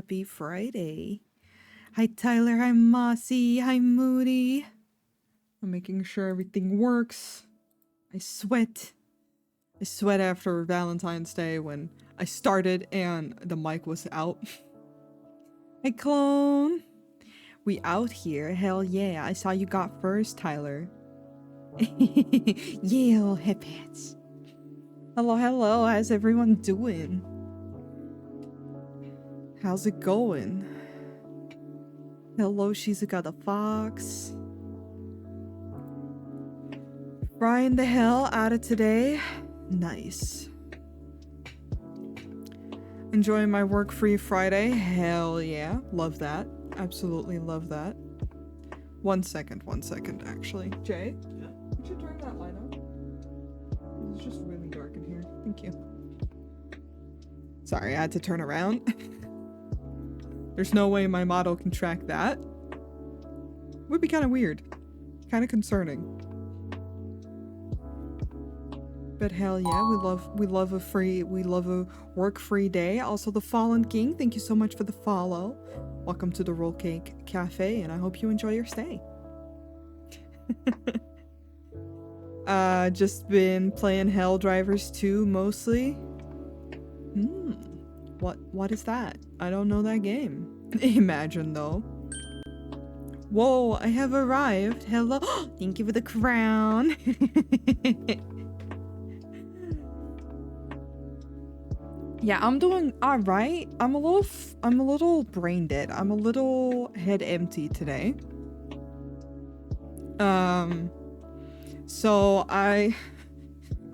Happy Friday. Hi Tyler, hi Mossy, hi Moody. I'm making sure everything works. I sweat. I sweat after Valentine's Day when I started and the mic was out. Hey clone. We out here? Hell yeah. I saw you got first, Tyler. Yeah, little hip hats. Hello, hello. How's everyone doing? How's it going? Hello, Shizuka the Fox. Frying the hell out of today. Nice. Enjoying my work-free Friday. Hell yeah. Love that. Absolutely love that. One second, actually. Jay? Yeah? You should turn that light on. It's just really dark in here. Thank you. Sorry, I had to turn around. There's no way my model can track that. Would be kind of weird. Kind of concerning. But hell yeah, we love a work-free day. Also the Fallen King, thank you so much for the follow. Welcome to the Roll Cake Cafe, and I hope you enjoy your stay. Just been playing Helldivers 2 mostly. What is that? I don't know that game. Imagine though. Whoa, I have arrived. Hello. Thank you for the crown. Yeah, I'm doing all right. I'm a little brain dead. I'm a little head empty today. So I'm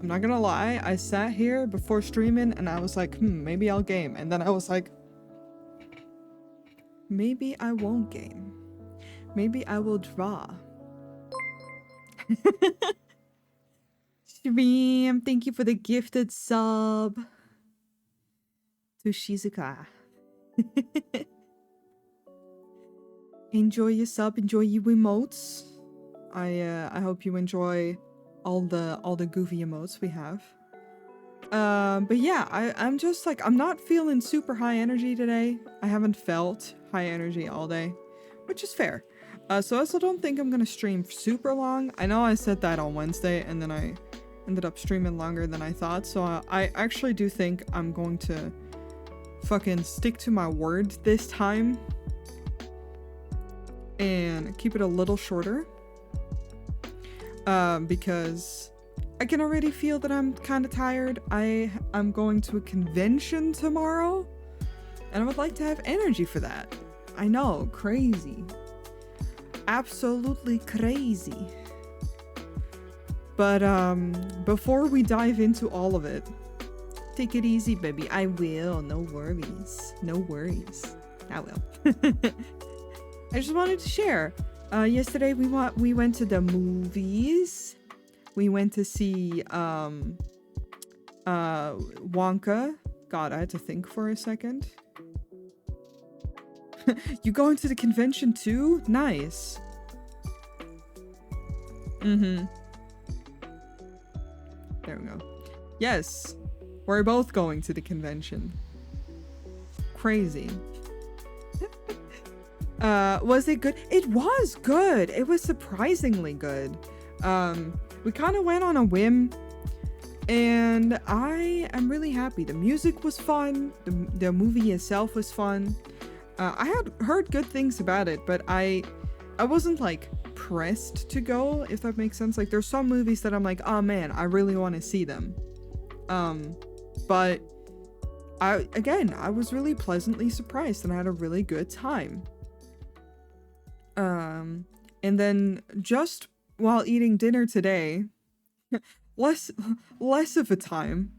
not gonna lie, I sat here before streaming and I was like, maybe I'll game. And then I was like, maybe I won't game. Maybe I will draw. Stream, thank you for the gifted sub. To Shizuka. Enjoy your sub, enjoy your emotes. I hope you enjoy all the goofy emotes we have. But yeah, I'm just like, I'm not feeling super high energy today. I haven't felt high energy all day, which is fair. So I also don't think I'm gonna stream super long. I know I said that on Wednesday and then I ended up streaming longer than I thought. So I actually do think I'm going to fucking stick to my word this time and keep it a little shorter. Because I can already feel that I'm kind of tired. I'm going to a convention tomorrow and I would like to have energy for that. I know, crazy. Absolutely crazy. But before we dive into all of it, take it easy, baby. I will. No worries. No worries. I will. I just wanted to share. Yesterday we went to the movies. We went to see Wonka. God, I had to think for a second. You going to the convention too? Nice. There we go. Yes. We're both going to the convention. Crazy. Was it good? It was good. It was surprisingly good. We kind of went on a whim and I am really happy. The music was fun. The movie itself was fun. I had heard good things about it, but I wasn't like pressed to go, if that makes sense. Like there's some movies that I'm like, oh man, I really want to see them. But I was really pleasantly surprised and I had a really good time. And then just while eating dinner today, less of a time,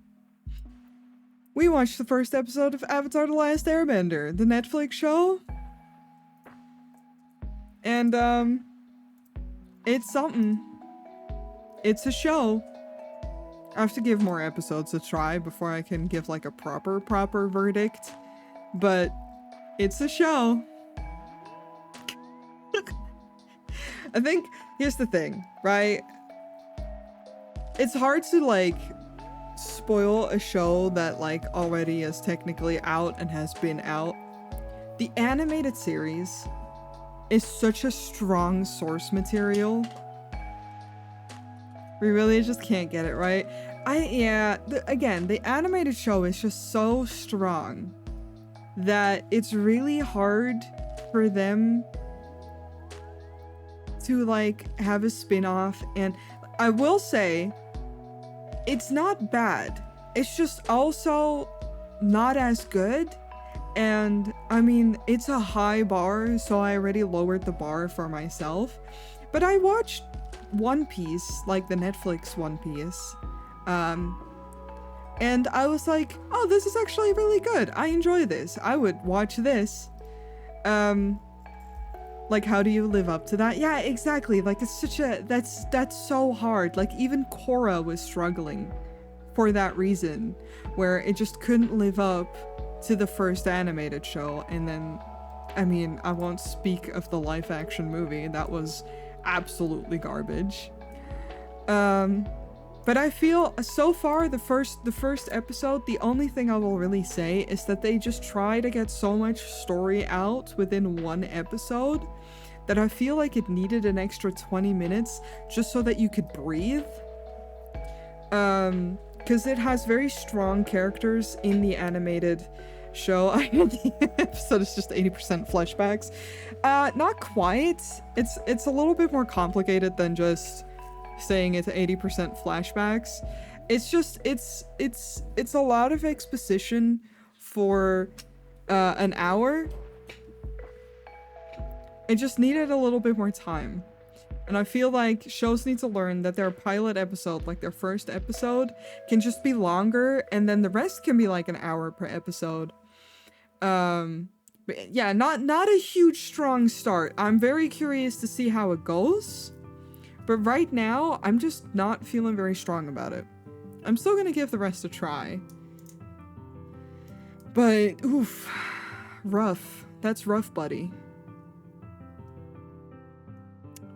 we watched the first episode of Avatar: The Last Airbender, the Netflix show. And it's something. It's a show. I have to give more episodes a try before I can give like a proper verdict. But it's a show. I think, here's the thing, right? It's hard to like spoil a show that like already is technically out and has been out. the animated series is such a strong source material. We really just can't get it right. Again, the animated show is just so strong that it's really hard for them to like have a spin-off. And I will say it's not bad, it's just also not as good. And I mean, it's a high bar, so I already lowered the bar for myself. But I watched One Piece, like the Netflix One Piece, and I was like, oh, this is actually really good. I enjoy this. I would watch this. Like, how do you live up to that? Yeah, exactly. Like, it's such a, that's so hard. Like, even Korra was struggling for that reason, where it just couldn't live up to the first animated show. And then, I mean, I won't speak of the live action movie. That was absolutely garbage. But I feel so far the first episode, the only thing I will really say is that they just try to get so much story out within one episode that I feel like it needed an extra 20 minutes just so that you could breathe. Because it has very strong characters in the animated show. The episode is just 80% flashbacks. Not quite. It's a little bit more complicated than just saying it's 80% flashbacks. It's just it's a lot of exposition for an hour. It just needed a little bit more time. And I feel like shows need to learn that their pilot episode, like their first episode, can just be longer, and then the rest can be like an hour per episode. But yeah, not a huge strong start. I'm very curious to see how it goes. But right now, I'm just not feeling very strong about it. I'm still gonna give the rest a try. But, oof. Rough. That's rough, buddy.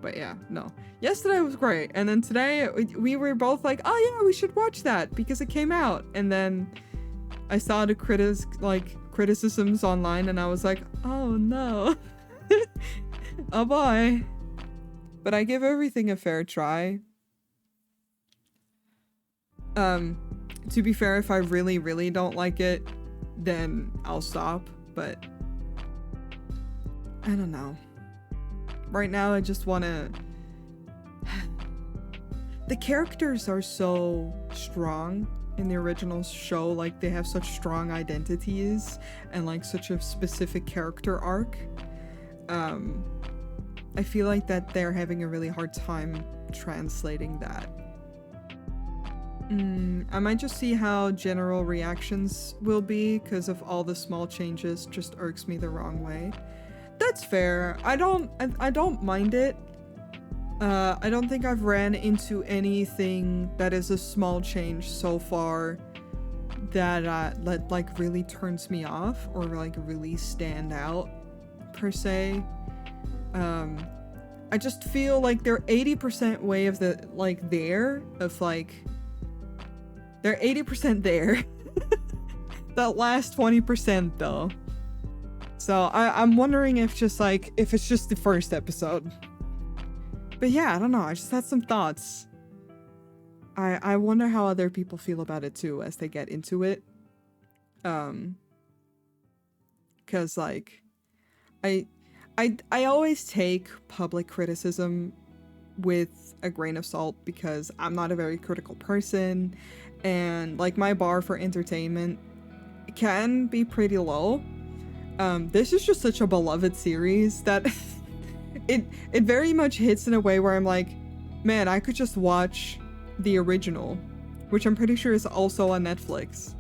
But yeah, no. Yesterday was great. And then today, we were both like, oh yeah, we should watch that because it came out. And then I saw the criticisms online and I was like, oh no. Oh boy. But I give everything a fair try. To be fair, if I really, really don't like it, then I'll stop. But I don't know. Right now, I just want to... The characters are so strong in the original show. Like, they have such strong identities and like such a specific character arc. I feel like that they're having a really hard time translating that. I might just see how general reactions will be, because of all the small changes just irks me the wrong way. That's fair. I don't mind it. I don't think I've ran into anything that is a small change so far that like really turns me off or like really stand out per se. I just feel like they're 80% way of the like there of like they're 80% there. That last 20% though. So I'm wondering if it's just the first episode. But yeah, I don't know. I just had some thoughts. I wonder how other people feel about it too as they get into it. 'Cause like I always take public criticism with a grain of salt because I'm not a very critical person, and like my bar for entertainment can be pretty low. This is just such a beloved series that it very much hits in a way where I'm like, man, I could just watch the original, which I'm pretty sure is also on Netflix,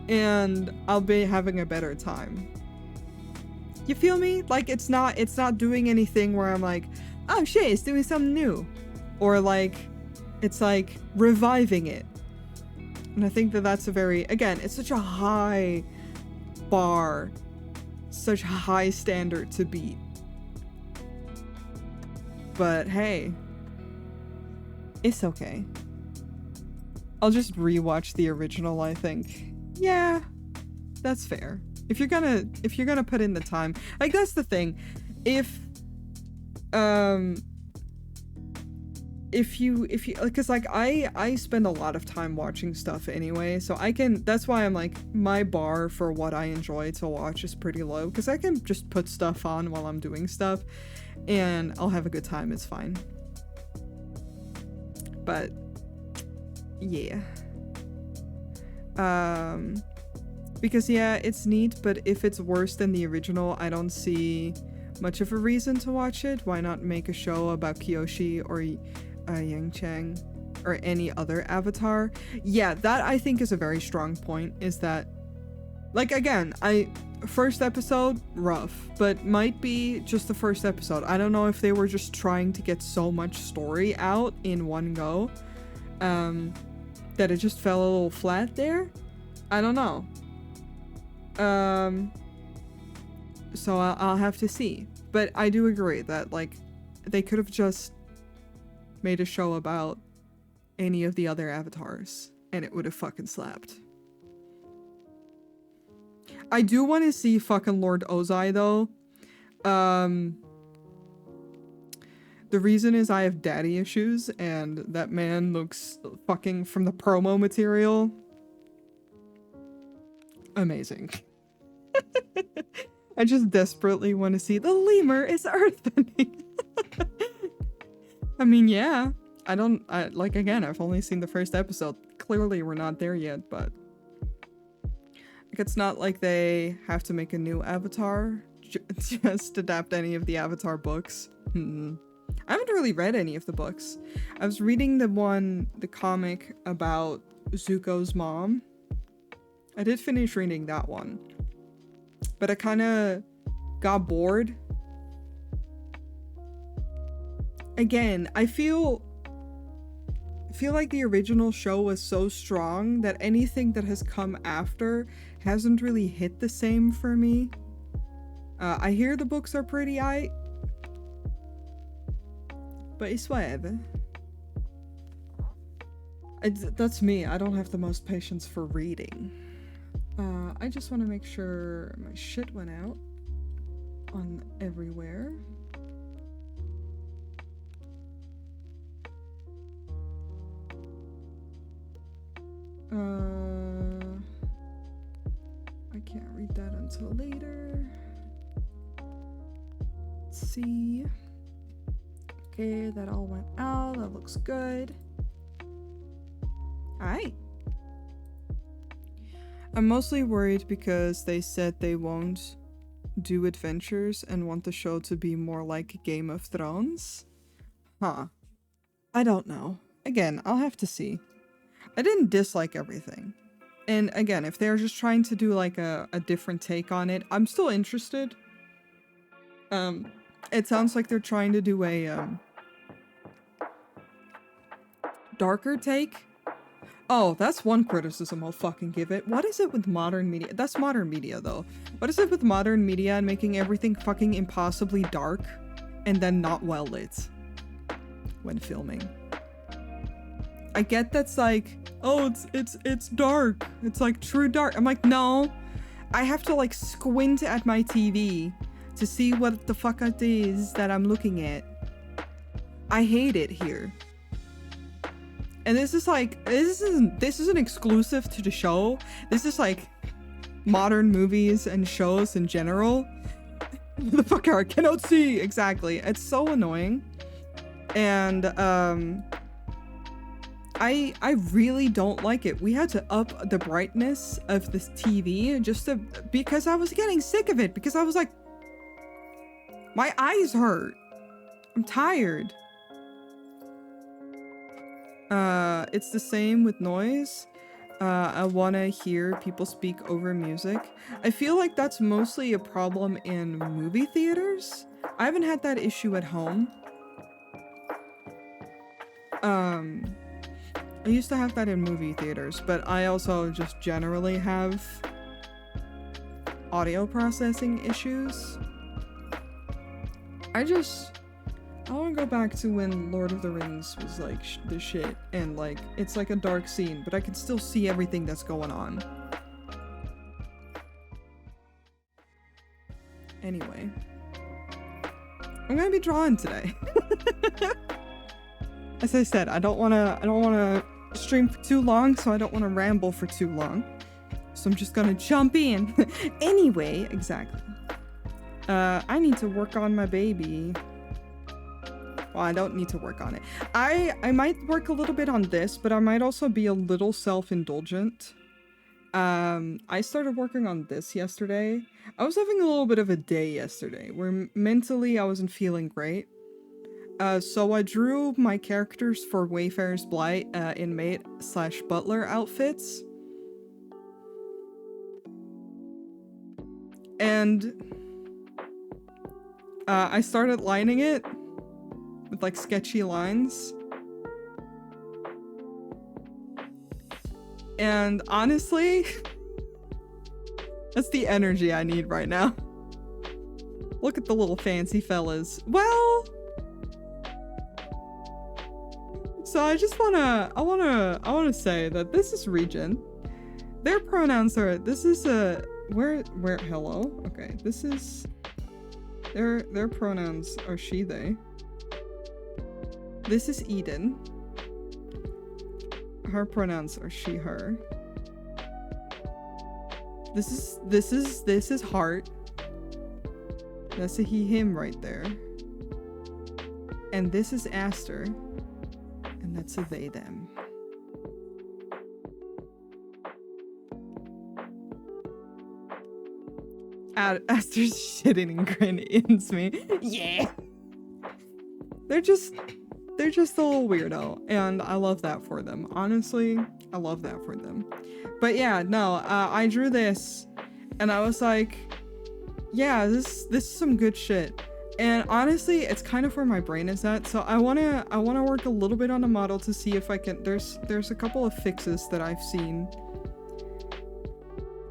and I'll be having a better time. You feel me? Like it's not doing anything where I'm like, oh shit, it's doing something new, or like it's like reviving it. And I think that that's a very, again, it's such a high bar, such a high standard to beat. But hey, it's okay. I'll just rewatch the original, I think. Yeah, that's fair. If you're gonna put in the time, like, that's the thing. If you because like I spend a lot of time watching stuff anyway, so that's why I'm like, my bar for what I enjoy to watch is pretty low, because I can just put stuff on while I'm doing stuff and I'll have a good time. It's fine. But yeah, because yeah, it's neat, but if it's worse than the original, I don't see much of a reason to watch it. Why not make a show about Kyoshi or Yang Chang or any other avatar? Yeah, that I think is a very strong point, is that, like, again, first episode, rough, but might be just the first episode. I don't know if they were just trying to get so much story out in one go, that it just fell a little flat there. I don't know. So I'll have to see. But I do agree that, like, they could have just made a show about any of the other avatars and it would have fucking slapped. I do want to see fucking Lord Ozai though. The reason is I have daddy issues, and that man looks fucking, from the promo material, amazing. I just desperately want to see the lemur is earthbending. I mean, yeah. Like, again, I've only seen the first episode. Clearly we're not there yet, but like, it's not like they have to make a new avatar, just adapt any of the Avatar books. I haven't really read any of the books. I was reading the comic about Zuko's mom. I did finish reading that one, but I kind of got bored. Again, I feel like the original show was so strong that anything that has come after hasn't really hit the same for me. I hear the books are pretty aight, but it's whatever. That's me. I don't have the most patience for reading. I just want to make sure my shit went out on everywhere. I can't read that until later. Let's see. Okay, that all went out. That looks good. Alright. I'm mostly worried because they said they won't do adventures and want the show to be more like Game of Thrones. Huh. I don't know. Again, I'll have to see. I didn't dislike everything. And again, if they're just trying to do like a different take on it, I'm still interested. It sounds like they're trying to do a darker take. Oh, that's one criticism I'll fucking give it. What is it with modern media? That's modern media though. What is it with modern media and making everything fucking impossibly dark and then not well lit when filming? I get that's like, oh, it's dark. It's like true dark. I'm like, no. I have to like squint at my TV to see what the fuck it is that I'm looking at. I hate it here. And this is like, this isn't exclusive to the show. This is like modern movies and shows in general. The fuck, I cannot see. Exactly. It's so annoying. And I really don't like it. We had to up the brightness of this TV because I was getting sick of it, because I was like, my eyes hurt. I'm tired. It's the same with noise. I want to hear people speak over music. I feel like that's mostly a problem in movie theaters. I haven't had that issue at home. I used to have that in movie theaters, but I also just generally have audio processing issues. I want to go back to when Lord of the Rings was like the shit, and like it's like a dark scene, but I can still see everything that's going on. Anyway, I'm gonna be drawing today. As I said, I don't wanna stream for too long, so I don't wanna ramble for too long. So I'm just gonna jump in. Anyway, exactly. I need to work on my baby. Well, I don't need to work on it. I might work a little bit on this, but I might also be a little self-indulgent. I started working on this yesterday. I was having a little bit of a day yesterday where mentally I wasn't feeling great. So I drew my characters for Wayfarer's Blight, inmate / butler outfits. And I started lining it with like sketchy lines. And honestly, that's the energy I need right now. Look at the little fancy fellas. Well, so I wanna say that this is Region. Their pronouns are, this is a, where, hello? Okay, this is, their pronouns are she, they. This is Eden. Her pronouns are she, her. This is Heart. That's a he, him right there. And this is Aster. And that's a they, them. Aster's shitting and grinning me. Yeah! They're just a little weirdo, and I love that for them. Honestly, I love that for them. But yeah, no, I drew this, and I was like, yeah, this is some good shit. And honestly, it's kind of where my brain is at. So I wanna work a little bit on the model to see if I can. There's a couple of fixes that I've seen.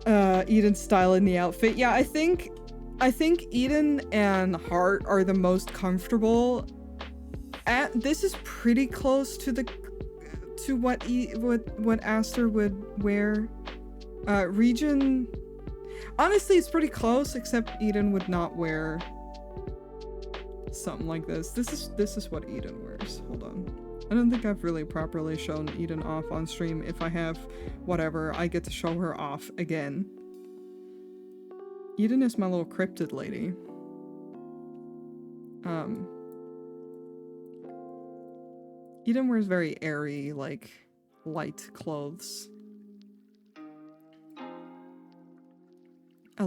Eden's style in the outfit. Yeah, I think Eden and Heart are the most comfortable. This is pretty close to what Aster would wear. Region, honestly, it's pretty close, except Eden would not wear something like this. This is what Eden wears. Hold on. I don't think I've really properly shown Eden off on stream. If I have, whatever, I get to show her off again. Eden is my little cryptid lady. Eden wears very airy, like, light clothes. I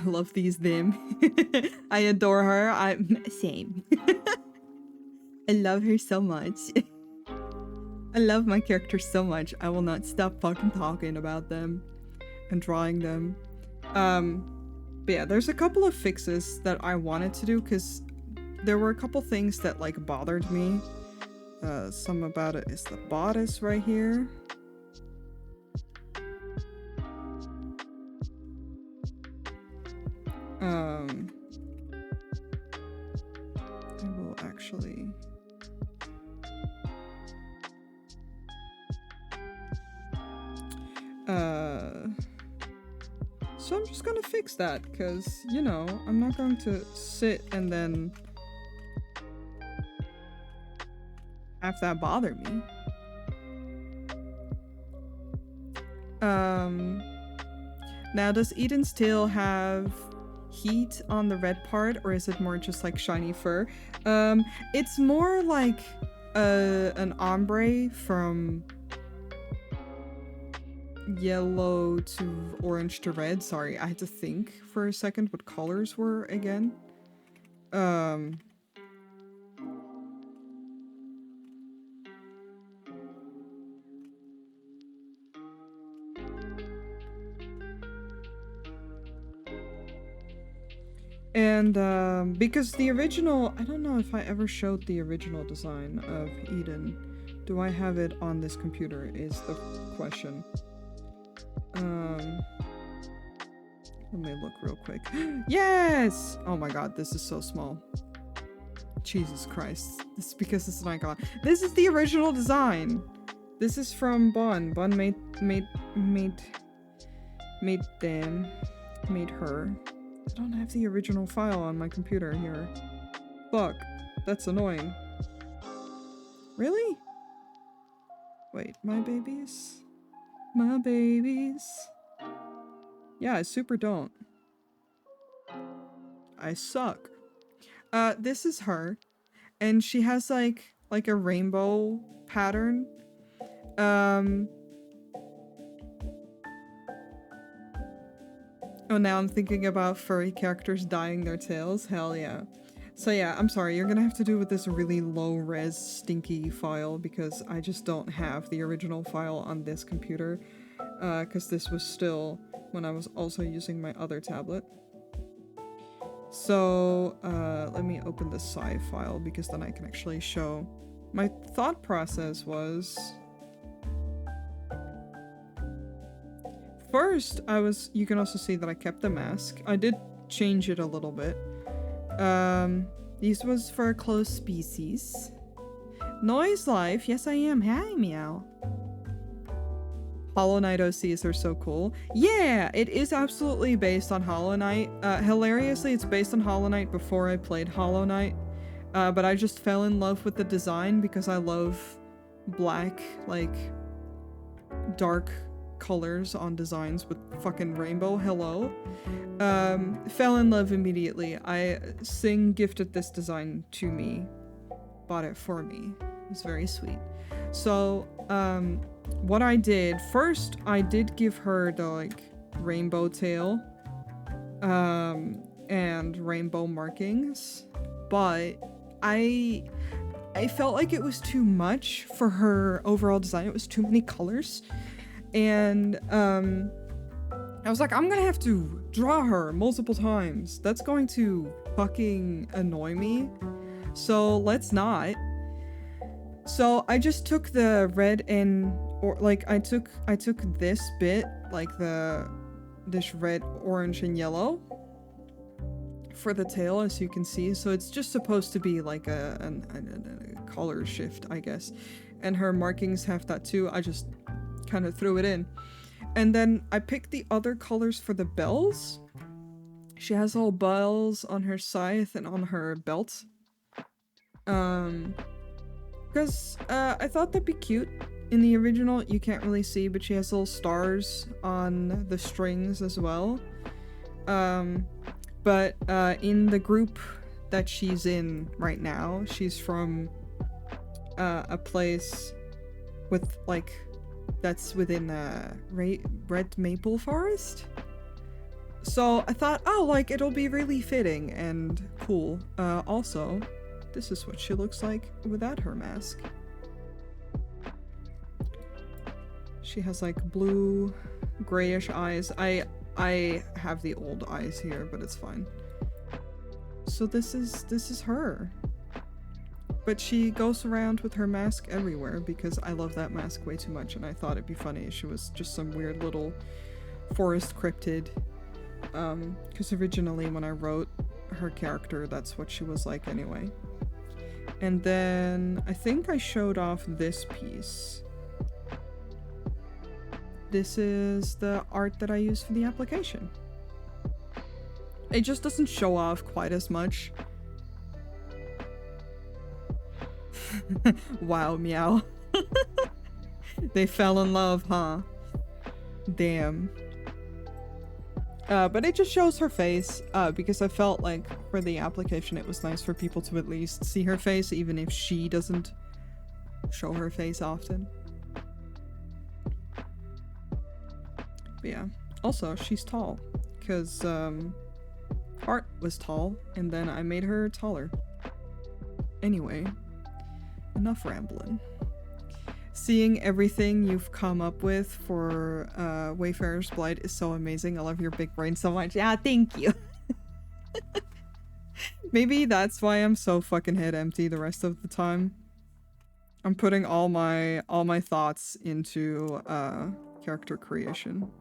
love these them. I adore her. Same. I love her so much. I love my characters so much. I will not stop fucking talking about them and drawing them. But yeah, there's a couple of fixes that I wanted to do because there were a couple things that like bothered me. Some about it is the bodice right here. I will actually. So I'm just gonna fix that because, you know, I'm not going to sit and then have that bother me. Now does Eden still have heat on the red part, or is it more just like shiny fur? It's more like an ombre from yellow to orange to red. Sorry, I had to think for a second what colors were again. And because the original, I don't know if I ever showed the original design of Eden. Do I have it on this computer is the question. Let me look real quick. Yes! Oh my god, this is so small. Jesus Christ. This is because this is an icon. This is the original design. This is from Bun. Bun made her. I don't have the original file on my computer here. Fuck. That's annoying. Really? Wait, my babies? My babies. Yeah, I super don't. I suck. This is her. And she has like a rainbow pattern. Oh, now I'm thinking about furry characters dyeing their tails. Hell yeah. So yeah, I'm sorry, you're gonna have to do with this really low-res stinky file because I just don't have the original file on this computer. Because this was still when I was also using my other tablet. So, let me open the sci file because then I can actually show. My thought process was... First, you can also see that I kept the mask. I did change it a little bit. This was for a close species. Noise life, yes I am. Hi, meow. Hollow Knight OCs are so cool. Yeah, it is absolutely based on Hollow Knight. Hilariously, it's based on Hollow Knight before I played Hollow Knight. But I just fell in love with the design because I love black, like, dark colors on designs with fucking rainbow. Hello. Fell in love immediately. Sing gifted this design to me. Bought it for me. It was very sweet. So, what I did, first I did give her the, like, rainbow tail, and rainbow markings, but I felt like it was too much for her overall design. It was too many colors, and, I was like, I'm gonna have to draw her multiple times. That's going to fucking annoy me, so let's not. So I just took the red and, or like I took this bit, like this red, orange, and yellow for the tail, as you can see. So it's just supposed to be like a color shift, I guess. And her markings have that too. I just kind of threw it in. And then I picked the other colors for the bells. She has all bells on her scythe and on her belt. Because I thought that'd be cute. In the original, you can't really see, but she has little stars on the strings as well. But in the group that she's in right now, she's from a place with, like, that's within Red Maple Forest. So I thought, oh, like, it'll be really fitting and cool. Also, this is what she looks like without her mask. She has like blue, grayish eyes. I have the old eyes here, but it's fine. So this is her. But she goes around with her mask everywhere because I love that mask way too much, and I thought it'd be funny if she was just some weird little forest cryptid. Because originally when I wrote her character, that's what she was like anyway. And then I think I showed off this piece. This is the art that I used for the application. It just doesn't show off quite as much. Wow, meow. They fell in love, huh? Damn. But it just shows her face, because I felt like for the application it was nice for people to at least see her face, even if she doesn't show her face often. But yeah. Also, she's tall, because, Art was tall, and then I made her taller. Anyway, enough rambling. Seeing everything you've come up with for Wayfarer's Blight is so amazing. I love your big brain so much. Yeah, thank you. Maybe that's why I'm so fucking head empty the rest of the time. I'm putting all my thoughts into character creation.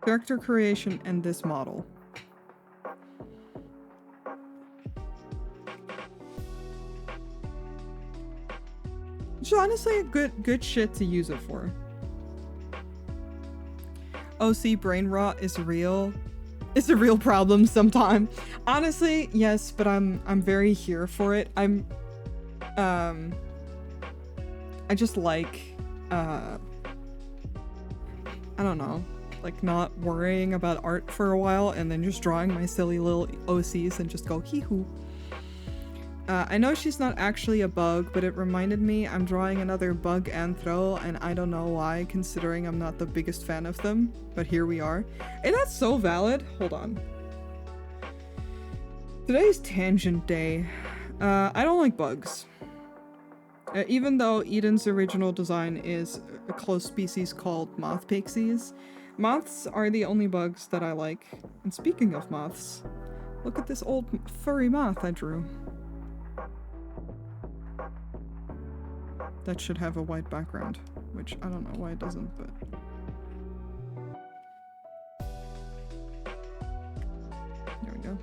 Character creation and this model. which is honestly a good shit to use it for. OC brain rot is real. It's a real problem sometimes. Honestly, yes, but I'm very here for it. I just like I don't know, like not worrying about art for a while and then just drawing my silly little OCs and just go hee-hoo. I know she's not actually a bug, but it reminded me I'm drawing another bug anthro, and I don't know why, considering I'm not the biggest fan of them, but here we are. And that's so valid. Hold on. Today's tangent day. I don't like bugs. Even though Eden's original design is a close species called moth pixies, moths are the only bugs that I like. And speaking of moths, look at this old furry moth I drew. That should have a white background, which I don't know why it doesn't, but... There we go.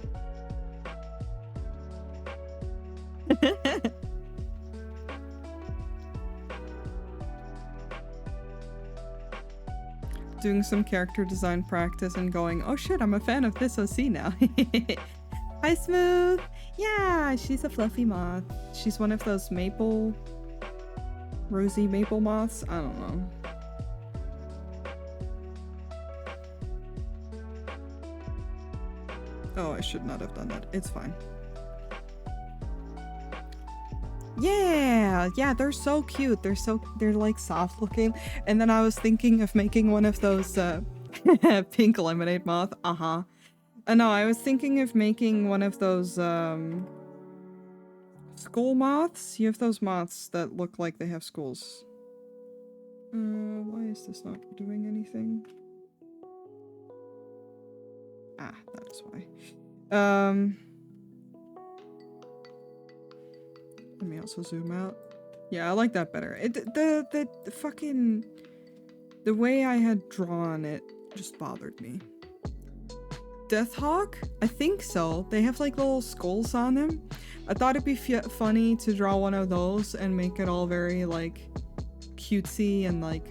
Doing some character design practice and going, oh shit, I'm a fan of this OC now. Hi, Smooth! Yeah, she's a fluffy moth. She's one of those maple... rosy maple moths? I don't know. Oh, I should not have done that. It's fine. Yeah, they're so cute. They're like soft looking. And then I was thinking of making one of those pink lemonade moth. No, I was thinking of making one of those school moths. You have those moths that look like they have schools. Why is this not doing anything? Ah, that is why. Let me also zoom out. Yeah, I like that better. The fucking... The way I had drawn it just bothered me. Deathhawk? I think so. They have like little skulls on them. I thought it'd be funny to draw one of those and make it all very like cutesy and like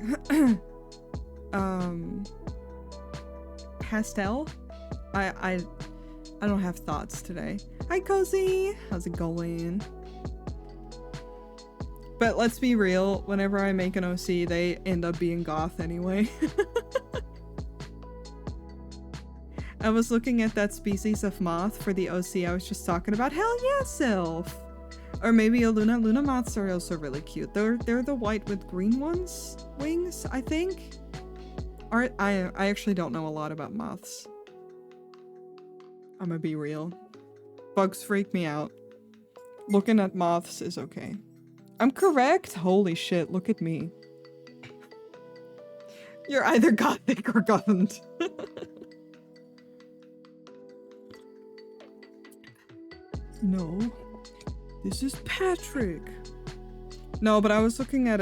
pastel. I don't have thoughts today. Hi Cozy! How's it going? But let's be real, whenever I make an OC, they end up being goth anyway. I was looking at that species of moth for the OC I was just talking about. Hell yeah, Sylph! Or maybe a Luna. Luna moths are also really cute. They're the white with green wings, I think? I actually don't know a lot about moths. I'm gonna be real. Bugs freak me out. Looking at moths is okay. I'm correct? Holy shit, look at me. You're either gothic or gothant. No. This is Patrick. No, but I was looking at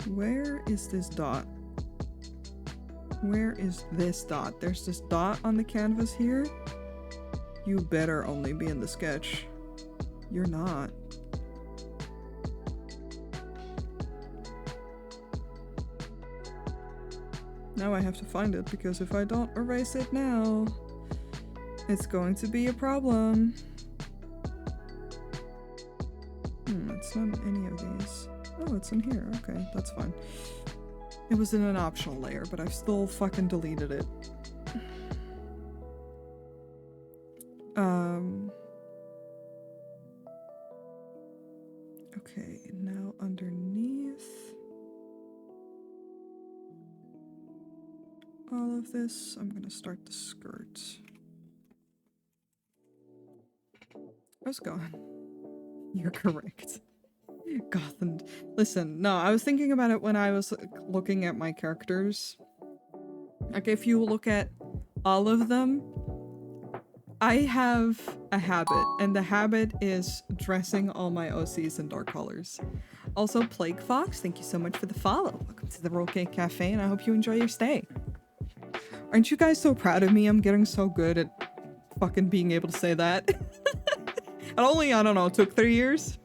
where is this dot? Where is this dot? There's this dot on the canvas here. You better only be in the sketch. You're not. Now I have to find it, because if I don't erase it now, it's going to be a problem. It's not in any of these. Oh, it's in here. Okay, that's fine. It was in an optional layer, but I've still fucking deleted it. Okay, now underneath all of this, I'm gonna start the skirt. How's it going? You're correct. Gotham. Listen, no, I was thinking about it when I was looking at my characters. Like, if you look at all of them, I have a habit, and the habit is dressing all my OCs in dark colors. Also, Plague Fox, thank you so much for the follow. Welcome to the Rollcake Cafe, and I hope you enjoy your stay. Aren't you guys so proud of me? I'm getting so good at fucking being able to say that. It only, I don't know, took 3 years.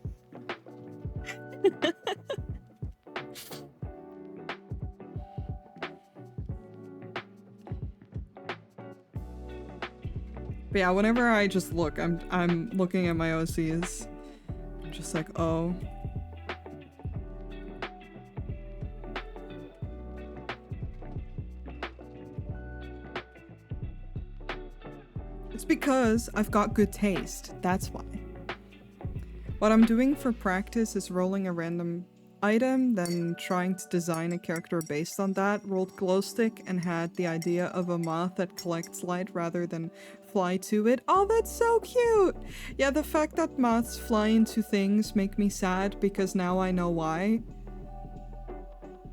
But yeah, whenever I just look, I'm looking at my OCs. I'm just like, oh. It's because I've got good taste. That's why. What I'm doing for practice is rolling a random item, then trying to design a character based on that. Rolled glow stick and had the idea of a moth that collects light rather than fly to it. Oh, that's so cute! Yeah, the fact that moths fly into things make me sad because now I know why.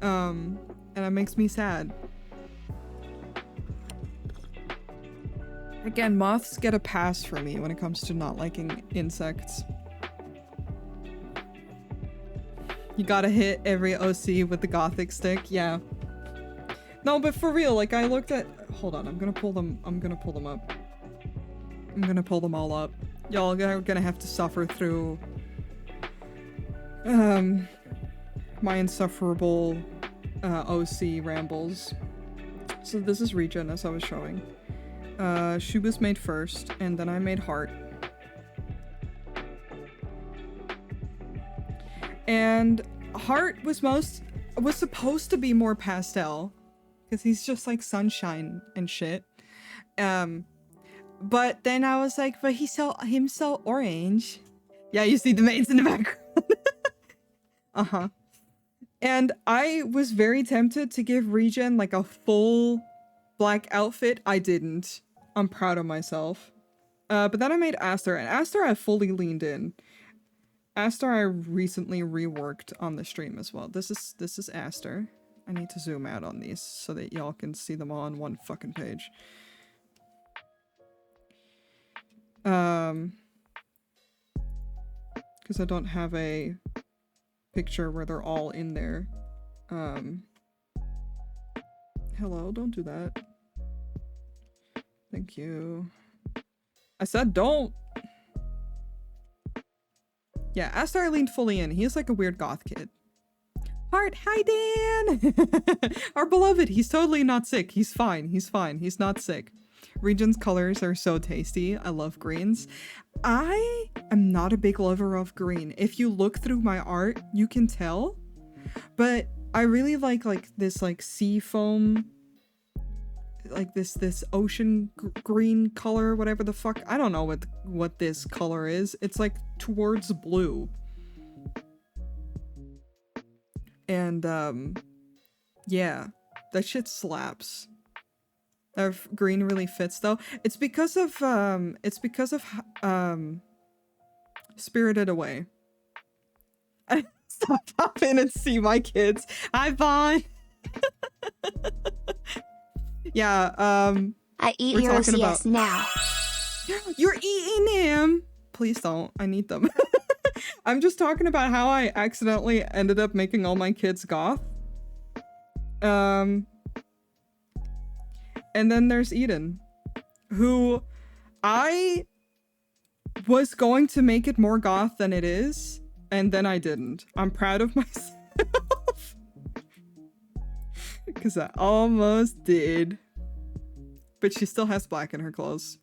And it makes me sad. Again, moths get a pass for me when it comes to not liking insects. You gotta hit every OC with the gothic stick, yeah. No, but for real, like I looked at— hold on, I'm gonna pull them up. I'm gonna pull them all up. Y'all are gonna have to suffer through my insufferable OC rambles. So this is Regen, as I was showing. She was made first, and then I made Heart. And Heart was supposed to be more pastel, because he's just like sunshine and shit. But then I was like, but he's so orange. Yeah, you see the maids in the background. Uh-huh. And I was very tempted to give Regen like a full black outfit. I didn't. I'm proud of myself. But then I made Aster, and Aster I fully leaned in. Aster I recently reworked on the stream as well. This is Aster. I need to zoom out on these so that y'all can see them all on one fucking page. Because I don't have a picture where they're all in there. Hello, don't do that. Thank you. I said don't! Yeah, Aster I leaned fully in. He's like a weird goth kid. Heart, hi Dan! Our beloved, he's totally not sick. He's fine, he's fine. He's not sick. Regen's colors are so tasty. I love greens. I am not a big lover of green. If you look through my art, you can tell. But I really like this like sea foam, like this ocean green color, whatever the fuck. I don't know what this color is. It's like towards blue. And yeah, that shit slaps. Green really fits though. It's because of Spirited Away. Stop, pop in and see my kids. Hi Vaughn. Yeah, I eat your OCS now. You're eating them! Please don't. I need them. I'm just talking about how I accidentally ended up making all my kids goth. And then there's Eden, who I was going to make it more goth than it is, and then I didn't. I'm proud of myself. Because I almost did. But she still has black in her clothes.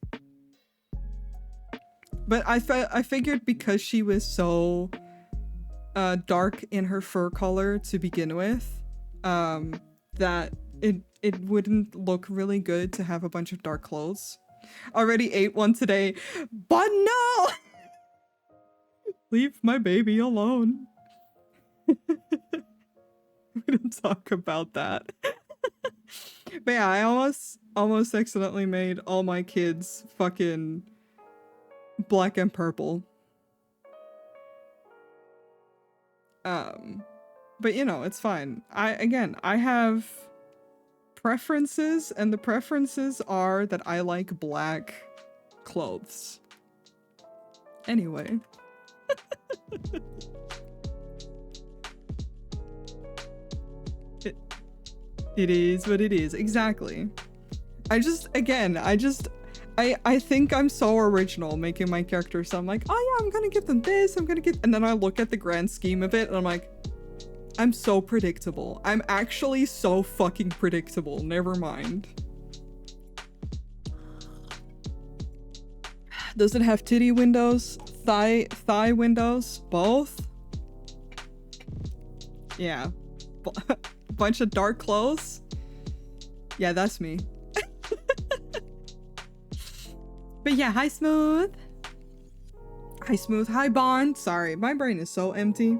But I figured because she was so dark in her fur color to begin with, that it wouldn't look really good to have a bunch of dark clothes. Already ate one today, but no! Leave my baby alone. We don't talk about that. But yeah, I almost accidentally made all my kids fucking black and purple. But you know, it's fine. I have preferences, and the preferences are that I like black clothes. Anyway. It is what it is. Exactly. I I think I'm so original making my characters. I'm like, oh yeah, I'm gonna give them this, I'm gonna give, and then I look at the grand scheme of it and I'm like, I'm so predictable. I'm actually so fucking predictable. Never mind. Does it have titty windows? Thigh windows? Both? Yeah. Bunch of dark clothes? Yeah, that's me. But yeah, hi Smooth. Hi Smooth. Hi Bond. Sorry, my brain is so empty.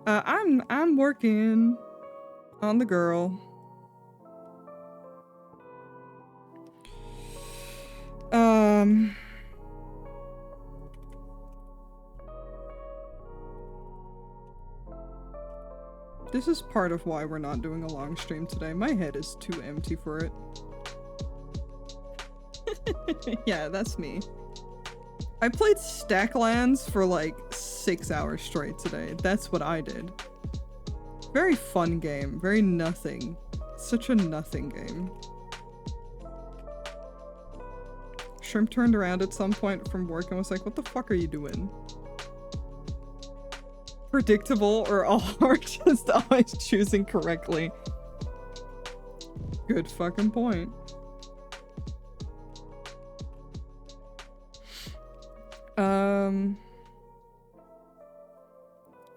I'm working on the girl. This is part of why we're not doing a long stream today. My head is too empty for it. Yeah, that's me. I played Stacklands for like 6 hours straight today. That's what I did. Very fun game. Very nothing. Such a nothing game. Shrimp turned around at some point from work and was like, what the fuck are you doing? Predictable or just always choosing correctly? Good fucking point.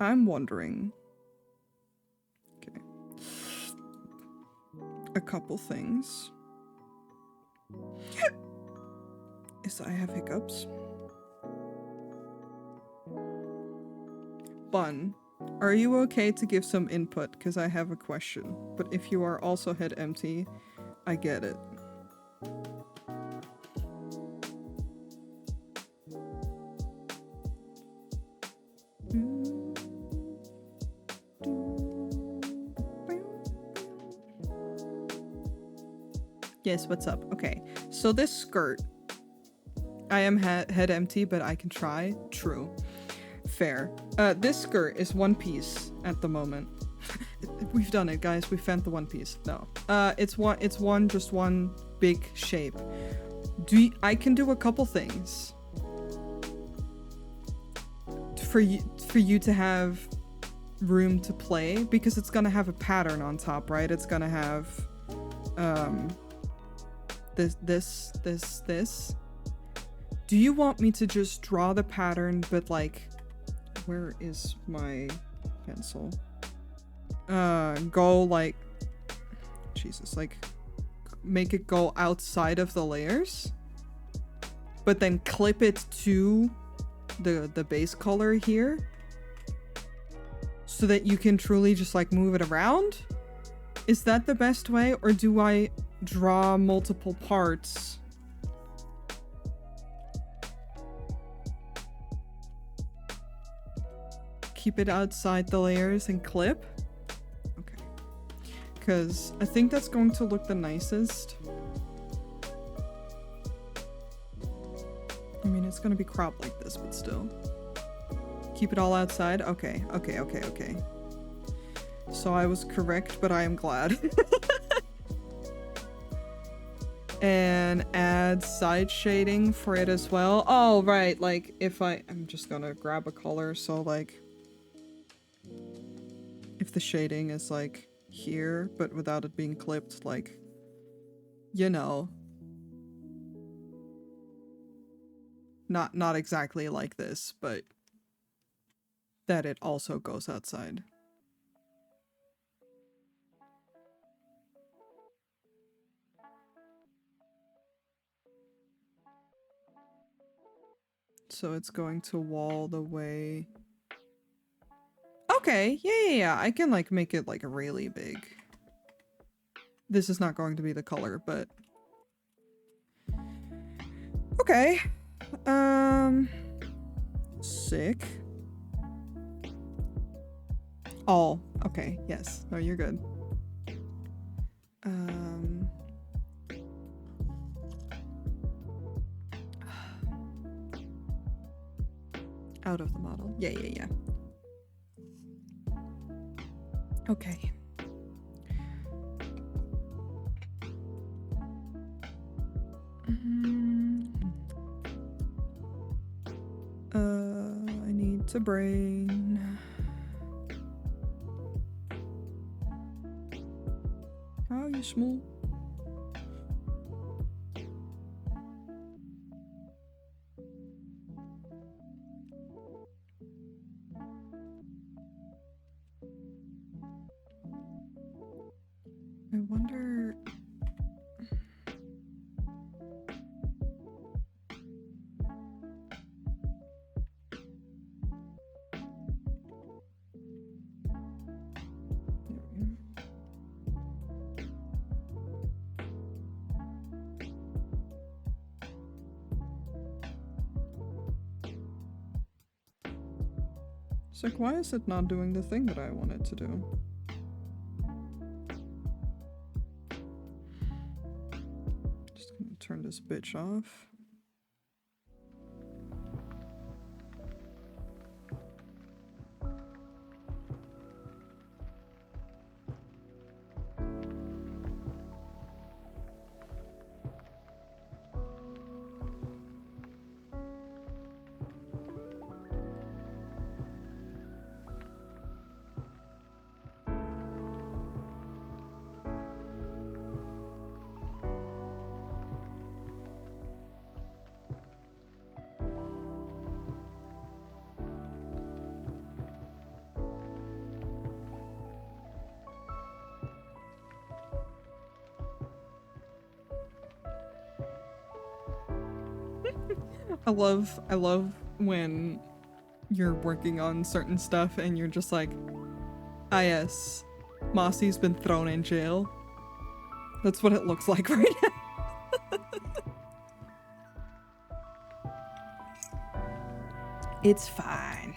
I'm wondering. Okay. A couple things. Is I have hiccups. Bun, are you okay to give some input? Because I have a question. But if you are also head empty, I get it. Yes, what's up? Okay, so this skirt. I am head empty, but I can try. True. Fair. This skirt is one piece at the moment. We've done it, guys. We found the one piece. No. It's just one big shape. I can do a couple things for you to have room to play, because it's gonna have a pattern on top, right? It's gonna have this. Do you want me to just draw the pattern, but like, where is my pencil? Go like, Jesus, like, make it go outside of the layers, but then clip it to the base color here, so that you can truly just like move it around? Is that the best way, or do I draw multiple parts? Keep it outside the layers and clip? Okay. Because I think that's going to look the nicest. I mean, it's going to be cropped like this, but still. Keep it all outside? Okay, okay. So I was correct, but I am glad. And add side shading for it as well. Oh, right, like, if I'm just gonna grab a color, so like, if the shading is like here, but without it being clipped, like, you know. Not exactly like this, but that it also goes outside. So it's going to wall the way. Okay, yeah. I can like make it like really big. This is not going to be the color, but okay. Sick. Oh, okay, yes. No, you're good. Out of the model. Yeah. Okay. to brain. How you small? I wonder. It's like, why is it not doing the thing that I want it to do? Just gonna turn this bitch off. I love when you're working on certain stuff and you're just like, ah yes, Mossy's been thrown in jail. That's what it looks like right now. It's fine.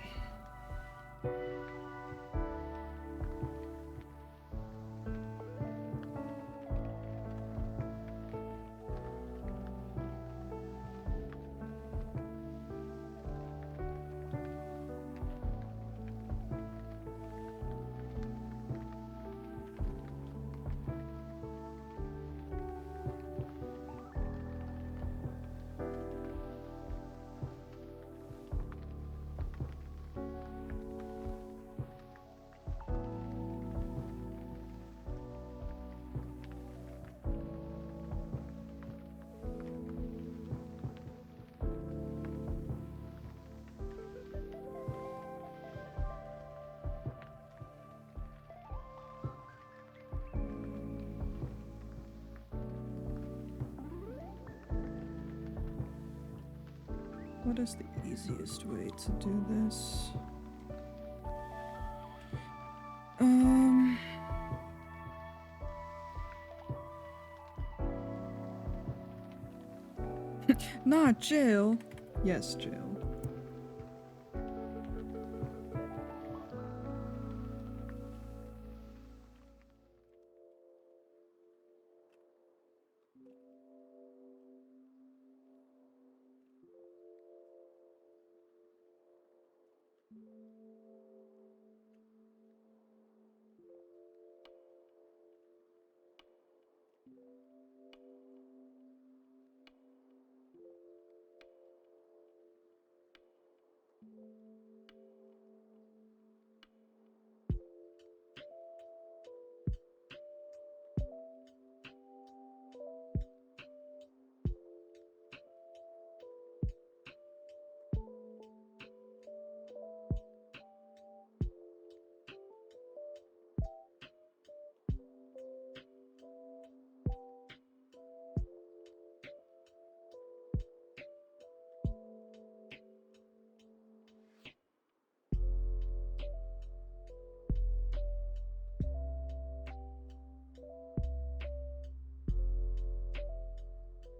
What is the easiest way to do this? Not jail. Yes, jail.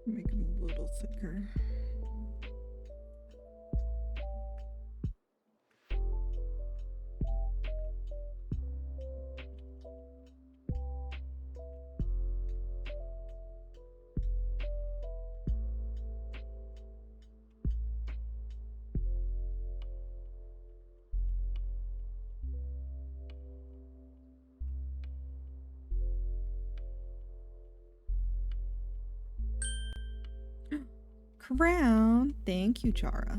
Make them a little thicker. Crown. Thank you, Chara.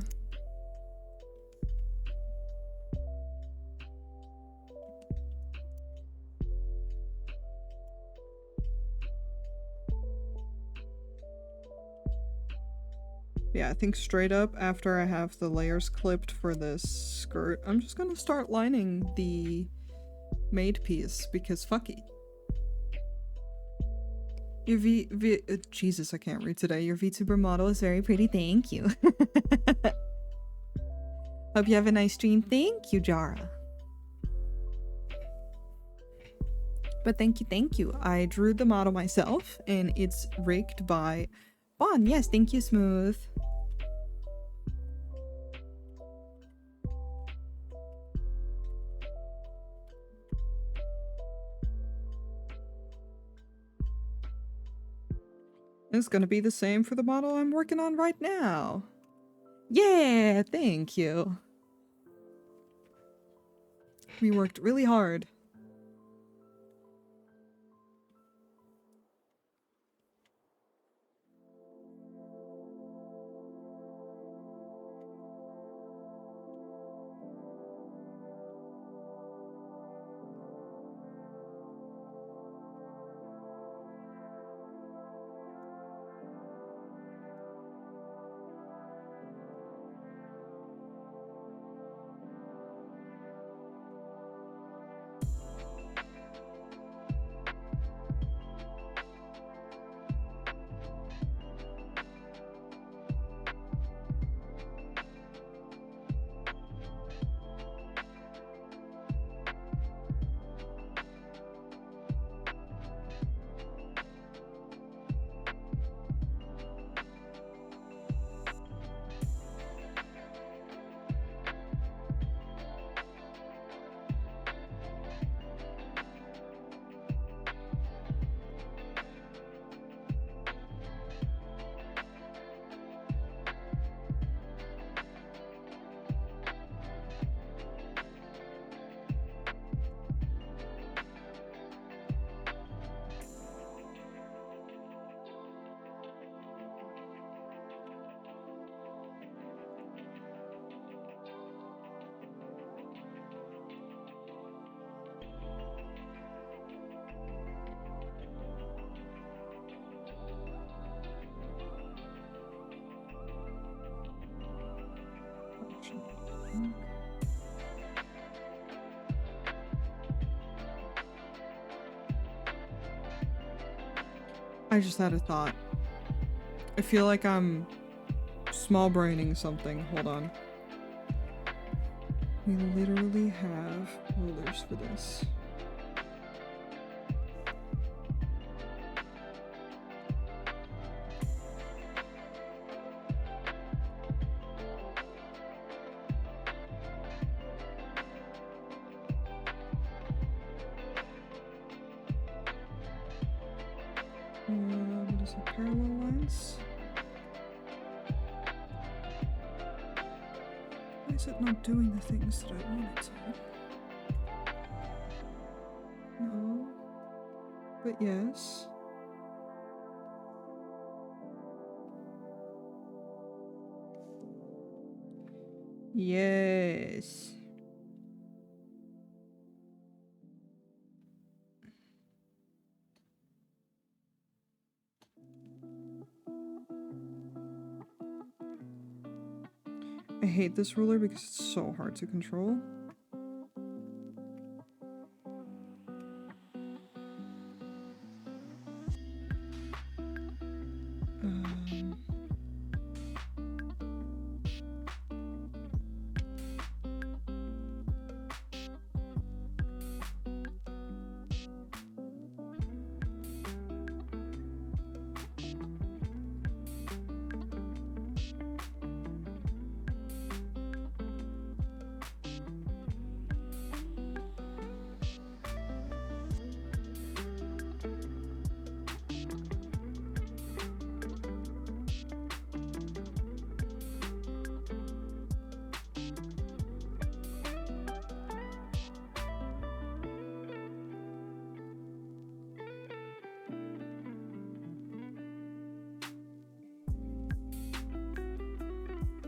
Yeah, I think straight up after I have the layers clipped for this skirt, I'm just gonna start lining the made piece because fuck it. Your Jesus, I can't read today. Your VTuber model is very pretty. Thank you. Hope you have a nice stream. Thank you, Jara. But thank you. I drew the model myself, and it's rigged by Bon. Yes, thank you, Smooth. It's gonna be the same for the model I'm working on right now. Yeah, thank you. We worked really hard. I just had a thought. I feel like I'm small braining something. Hold on. We literally have rulers for this. What is it? Parallel lines? Why is it not doing the things that I want it to? No. But yes. Yes. I hate this ruler because it's so hard to control.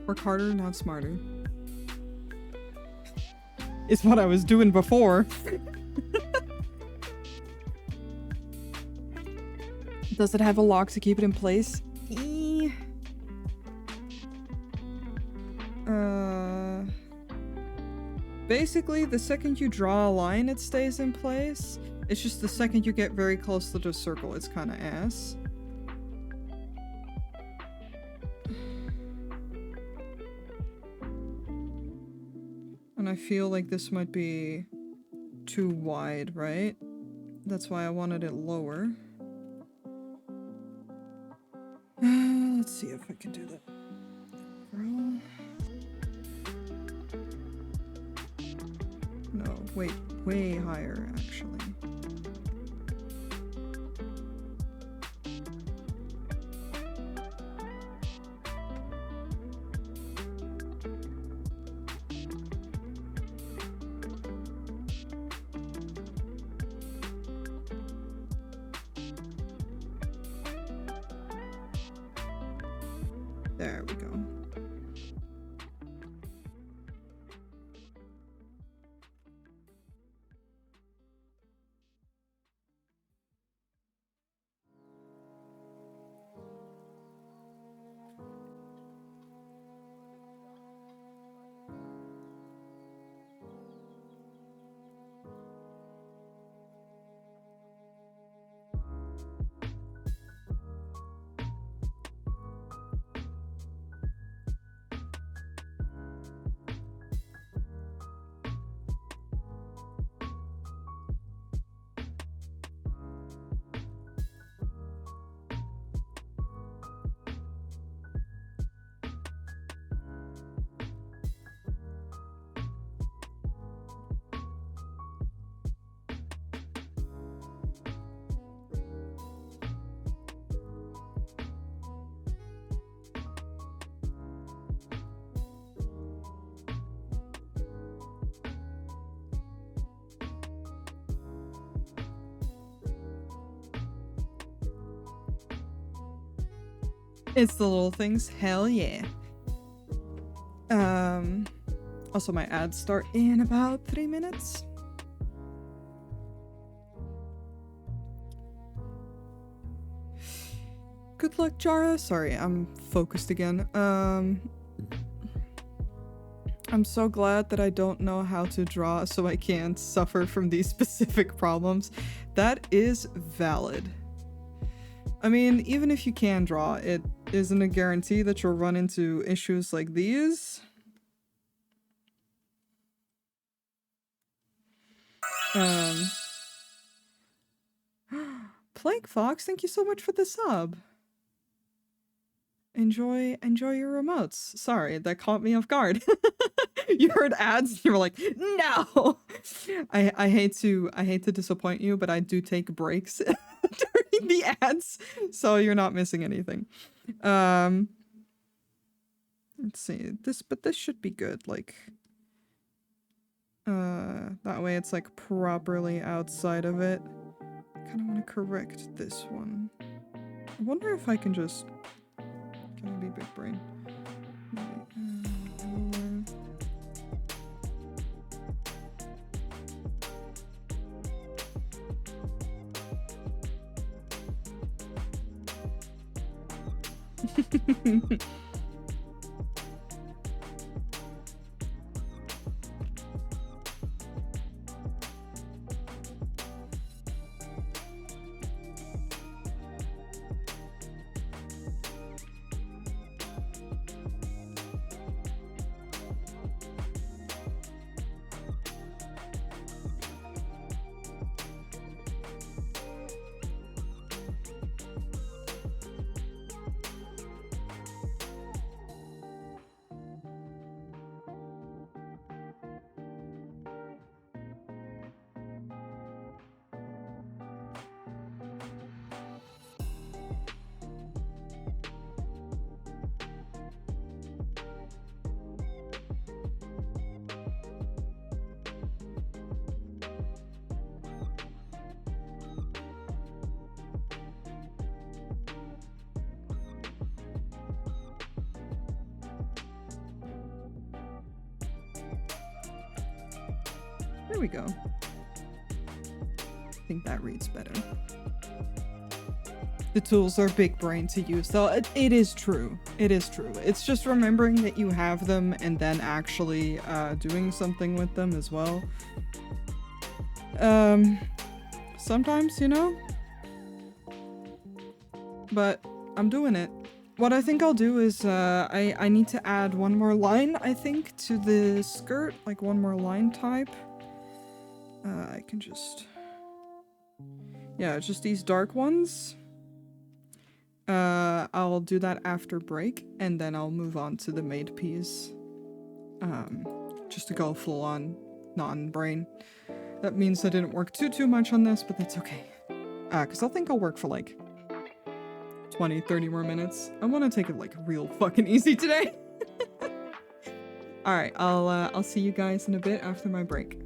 Work harder, not smarter. Is what I was doing before. Does it have a lock to keep it in place? Basically, the second you draw a line, it stays in place. It's just the second you get very close to the circle, it's kind of ass. And I feel like this might be too wide, right? That's why I wanted it lower. Let's see if I can do that. Roll. No, wait, way higher, actually. There we go. It's the little things, hell yeah. Also my ads start in about 3 minutes. Good luck, Jara. Sorry, I'm focused again. I'm so glad that I don't know how to draw, so I can't suffer from these specific problems. That is valid. I mean, even if you can draw, it isn't a guarantee that you'll run into issues like these. Plague Fox, thank you so much for the sub. Enjoy your remotes. Sorry, that caught me off guard. You heard ads and you were like, no! I hate to disappoint you, but I do take breaks during the ads, so you're not missing anything. Let's see, this should be good, like, that way it's like properly outside of it. I kind of want to correct this one. I wonder if I can just, can I be big brain? There we go. I think that reads better. the tools are big brain to use. So it is true. It is true. It's just remembering that you have them and then actually doing something with them as well. Sometimes, you know? But I'm doing it. What I think I'll do is I need to add one more line, I think, to the skirt. Like one more line type. I can just... Yeah, just these dark ones. I'll do that after break, and then I'll move on to the made piece. Just to go full on non-brain. That means I didn't work too much on this, but that's okay. Cause I think I'll work for like 20, 30 more minutes. I want to take it like real fucking easy today. Alright, I'll see you guys in a bit after my break.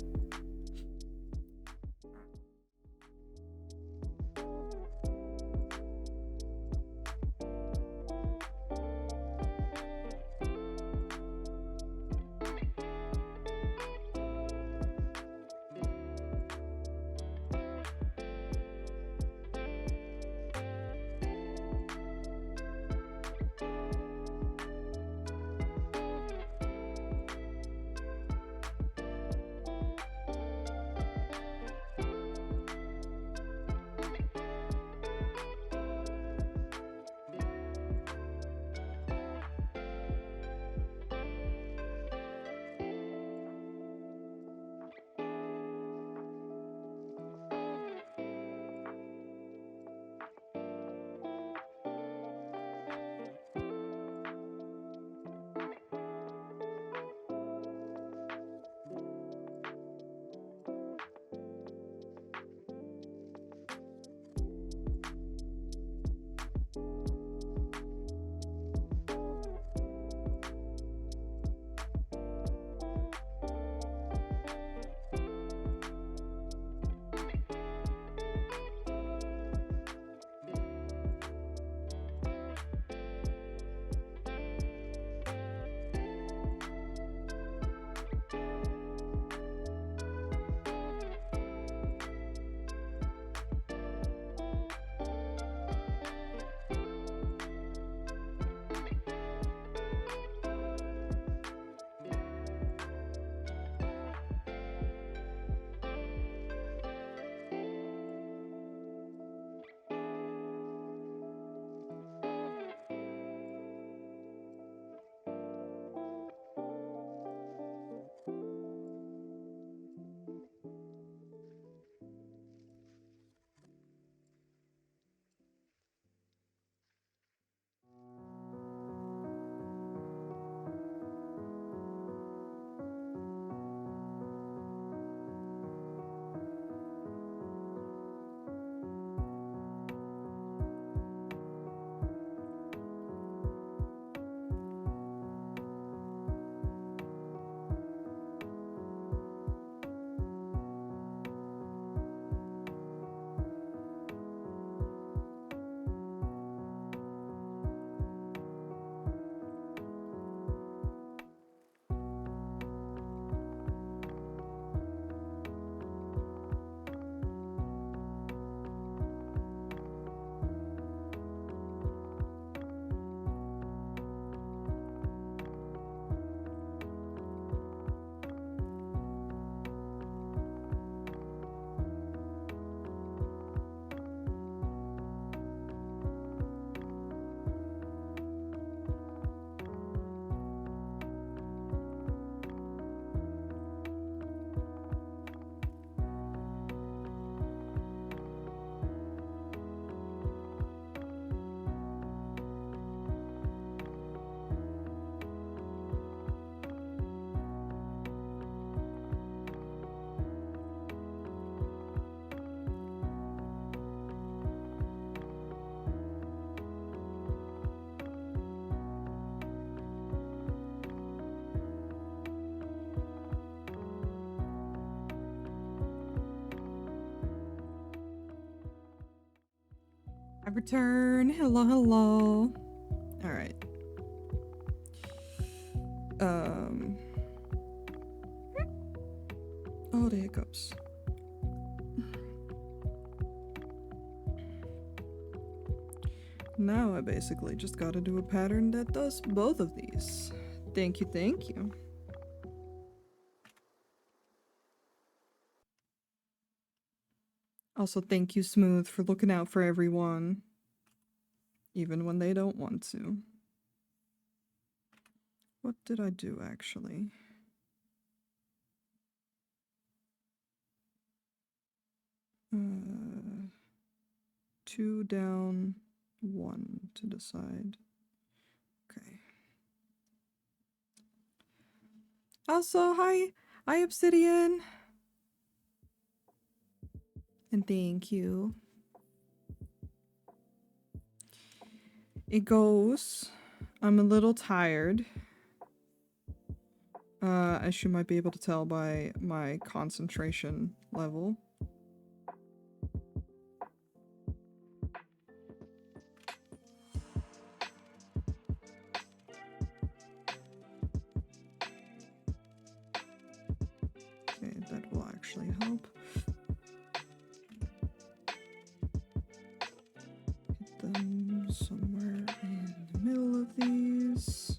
I return. Hello, hello. All right. Oh, the hiccups. now I basically just gotta do a pattern that does both of these. Thank you, thank you. Also, thank you, Smooth, for looking out for everyone. Even when they don't want to. What did I do, actually? Two down, one to the side. Okay. Also, hi Obsidian. And thank you. It goes. I'm a little tired. As you might be able to tell by my concentration level. Okay, that will actually help. Hit them somewhere in the middle of these.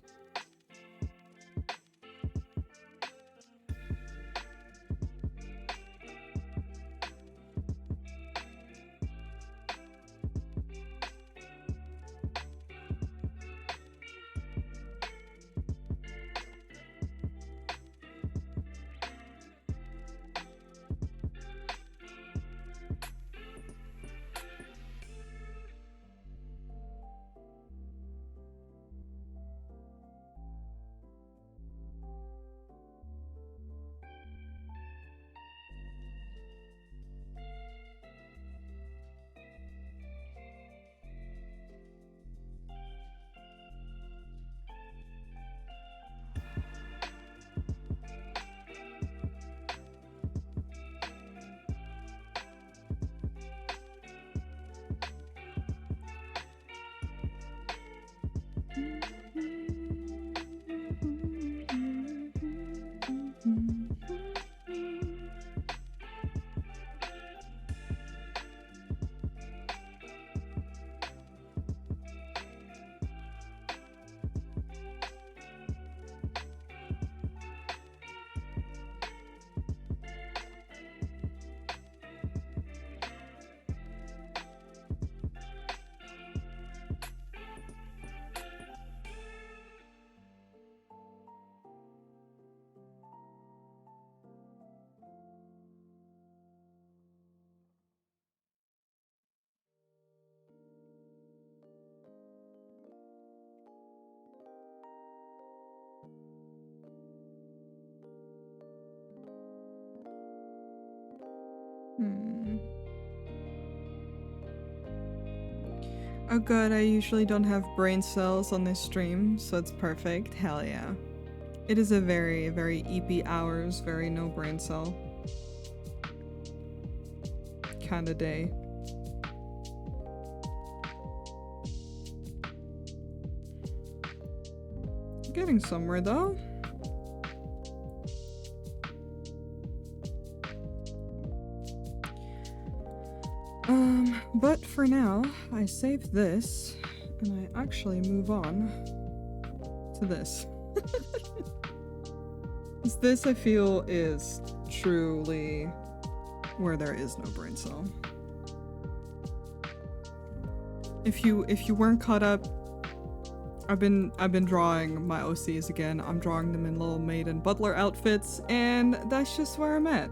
Oh good, I usually don't have brain cells on this stream, so it's perfect. Hell yeah. It is a very, very EP hours, very no brain cell kind of day. Getting somewhere though. But for now, I save this, and I actually move on to this. This, I feel, is truly where there is no brain cell. If you weren't caught up, I've been drawing my OCs again. I'm drawing them in little maid and butler outfits, and that's just where I'm at.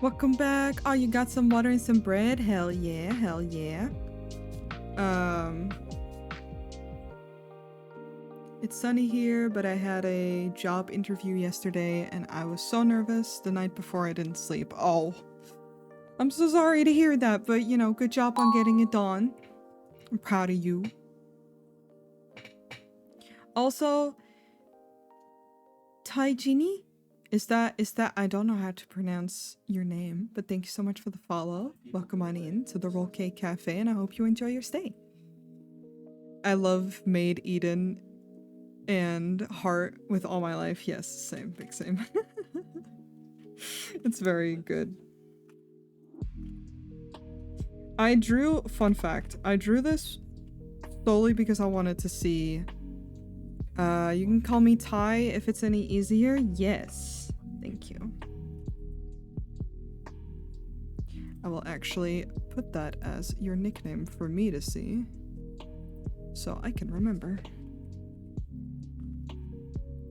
Welcome back. Oh, you got some water and some bread? Hell yeah, hell yeah. It's sunny here, but I had a job interview yesterday and I was so nervous the night before I didn't sleep. Oh, I'm so sorry to hear that, but you know, good job on getting it done. I'm proud of you. Also, Taijini, Is that I don't know how to pronounce your name, but thank you so much for the follow. Welcome on in to the Roll Cake Cafe, and I hope you enjoy your stay. I love Maid Eden and Heart with all my life. Yes, same, big same. It's very good. Fun fact, I drew this solely because I wanted to see. You can call me Ty if it's any easier. Yes, thank you. I will actually put that as your nickname for me to see, so I can remember.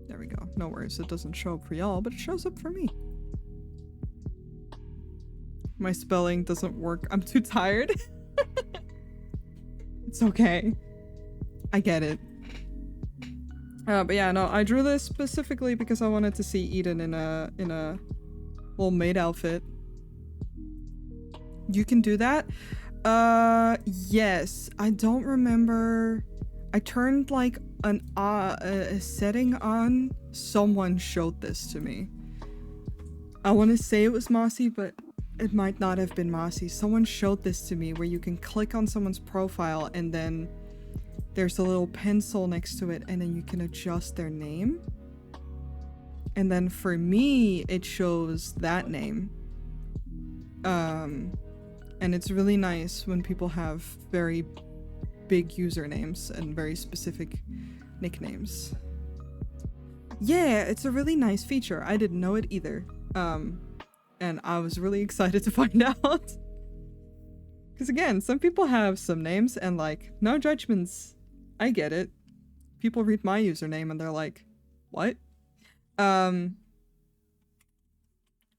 There we go. No worries, it doesn't show up for y'all, but it shows up for me. My spelling doesn't work. I'm too tired. It's okay. I get it. But yeah, no, I drew this specifically because I wanted to see Eden in a little maid outfit. You can do that? Yes. I don't remember. I turned like a setting on. Someone showed this to me. I want to say it was Mossy, but it might not have been Mossy. Someone showed this to me where you can click on someone's profile and then there's a little pencil next to it and then you can adjust their name. And then for me, it shows that name. And it's really nice when people have very big usernames and very specific nicknames. Yeah, it's a really nice feature. I didn't know it either. And I was really excited to find out. Because again, some people have some names and like, no judgments. I get it. People read my username and they're like, what? But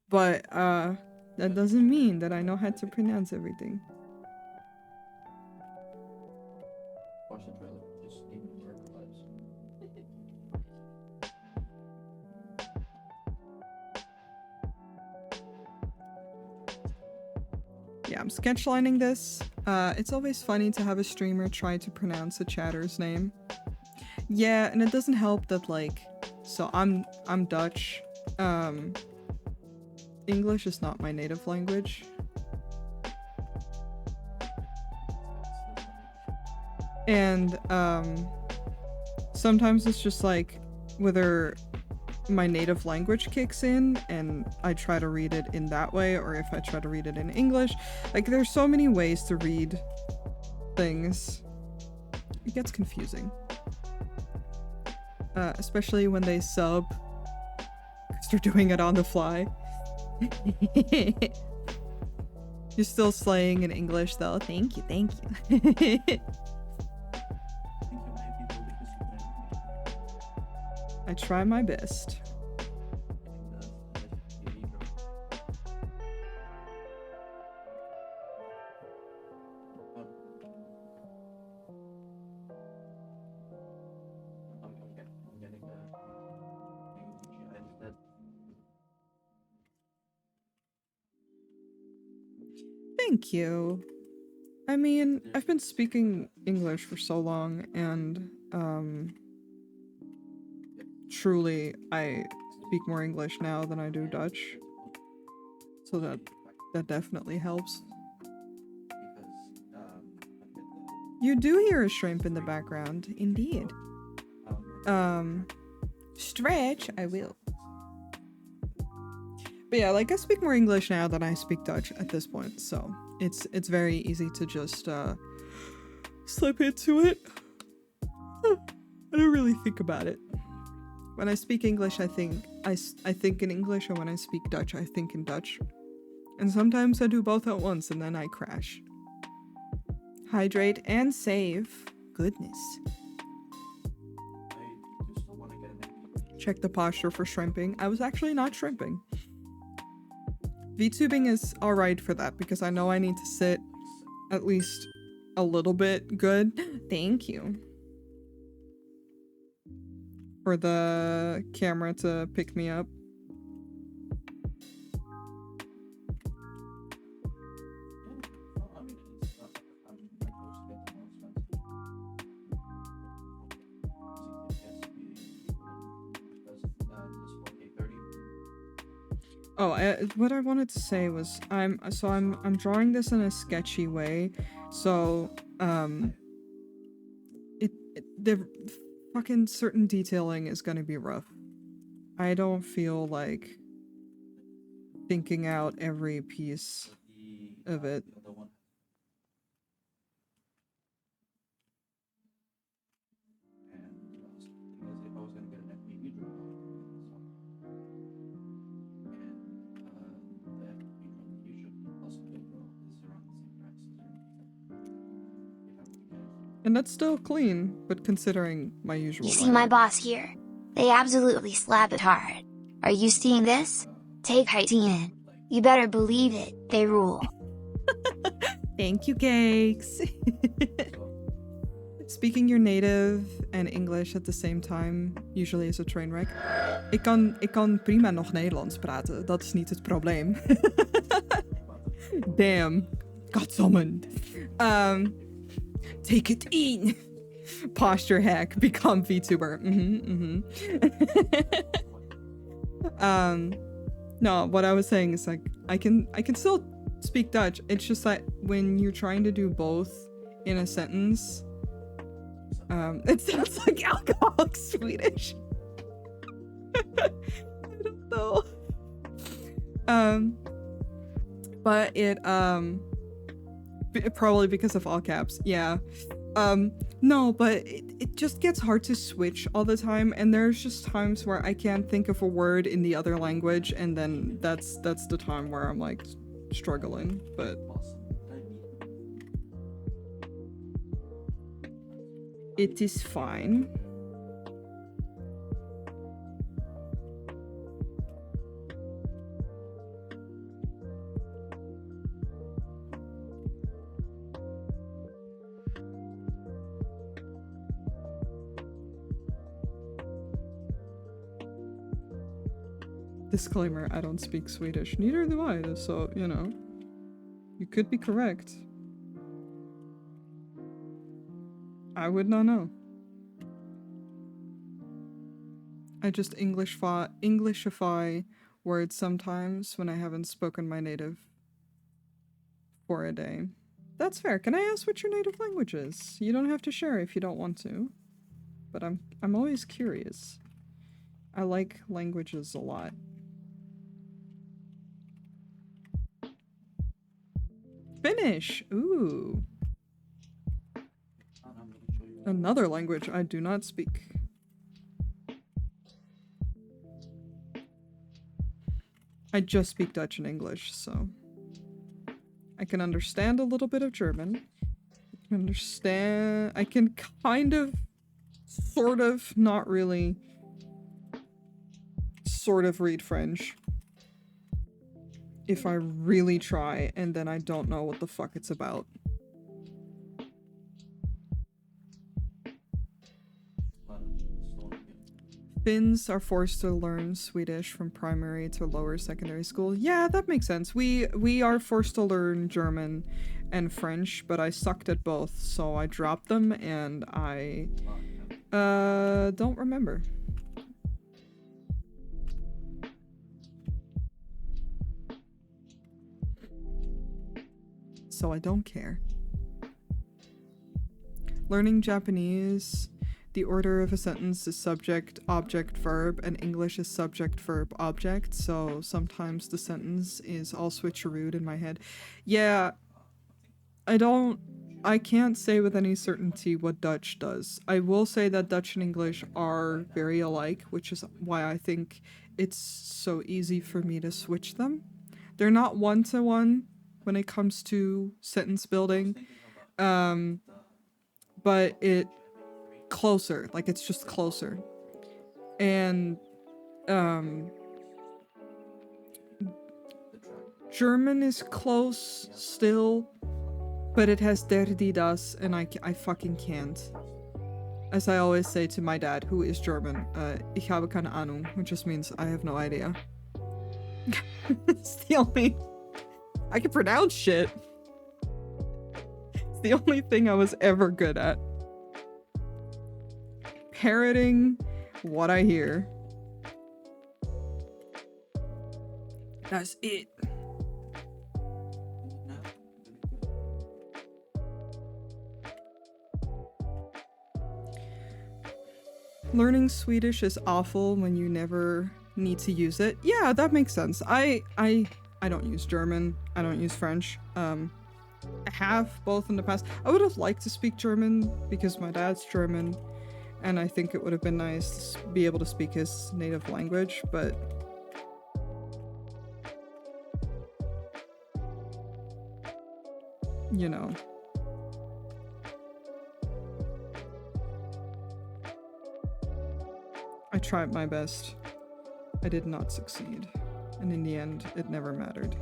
that doesn't mean that I know how to pronounce everything. Yeah, I'm sketchlining this. It's always funny to have a streamer try to pronounce a chatter's name. Yeah, and it doesn't help that like, so I'm Dutch. English is not my native language. And sometimes it's just like whether my native language kicks in and I try to read it in that way, or if I try to read it in English. Like there's so many ways to read things. It gets confusing. Especially when they sub, because they're doing it on the fly. You're still slaying in English though. Thank you, thank you. I try my best. Thank you. I mean, I've been speaking English for so long and truly I speak more English now than I do Dutch. So that definitely helps. You do hear a shrimp in the background, indeed. Stretch, I will. But yeah, like I speak more English now than I speak Dutch at this point, so it's very easy to just slip into it. I don't really think about it. When I speak English, I think in English, and when I speak Dutch, I think in Dutch. And sometimes I do both at once and then I crash. Hydrate and save. Goodness. Check the posture for shrimping. I was actually not shrimping. VTubing is alright for that because I know I need to sit at least a little bit good. Thank you. For the camera to pick me up. Oh, what I wanted to say was I'm drawing this in a sketchy way, so the fucking certain detailing is gonna be rough. I don't feel like thinking out every piece of it. And that's still clean, but considering my usual You see my layout. boss here? They absolutely slap it hard. Are you seeing this? Take height. You better believe it, they rule. Thank you, Cakes. Speaking your native and English at the same time usually is a train wreck. Ik kan prima nog Nederlands praten, dat is niet het probleem. Damn. Godsammon. Take it in. Posture hack, become VTuber. No, what I was saying is like I can still speak Dutch. It's just that when you're trying to do both in a sentence, it sounds like alcoholic Swedish. I don't know. But it probably because of all caps, yeah. No, but it just gets hard to switch all the time, and there's just times where I can't think of a word in the other language, and then that's the time where I'm like struggling, but it is fine. Disclaimer, I don't speak Swedish. Neither do I, so, you know. You could be correct. I would not know. I just Englishify words sometimes when I haven't spoken my native for a day. That's fair. Can I ask what your native language is? You don't have to share if you don't want to. But I'm always curious. I like languages a lot. Finnish! Ooh. Another language I do not speak. I just speak Dutch and English, so I can understand a little bit of German. I can kind of, sort of, not really, sort of read French. If I really try, and then I don't know what the fuck it's about. Finns are forced to learn Swedish from primary to lower secondary school. Yeah, that makes sense. We are forced to learn German and French, but I sucked at both, so I dropped them, and I don't remember. So I don't care. Learning Japanese, the order of a sentence is subject, object, verb, and English is subject, verb, object, so sometimes the sentence is all switcherooed in my head. Yeah, I can't say with any certainty what Dutch does. I will say that Dutch and English are very alike, which is why I think it's so easy for me to switch them. They're not one-to-one when it comes to sentence building, but it closer, like it's just closer. And German is close still, but it has der, die, das, and I fucking can't. As I always say to my dad, who is German, ich habe keine Ahnung, which just means I have no idea. It's the only... I can pronounce shit. It's the only thing I was ever good at. Parroting what I hear. That's it. Learning Swedish is awful when you never need to use it. Yeah, that makes sense. I don't use German. I don't use French. I have both in the past. I would have liked to speak German because my dad's German, and I think it would have been nice to be able to speak his native language, but you know. I tried my best. I did not succeed. And in the end, it never mattered.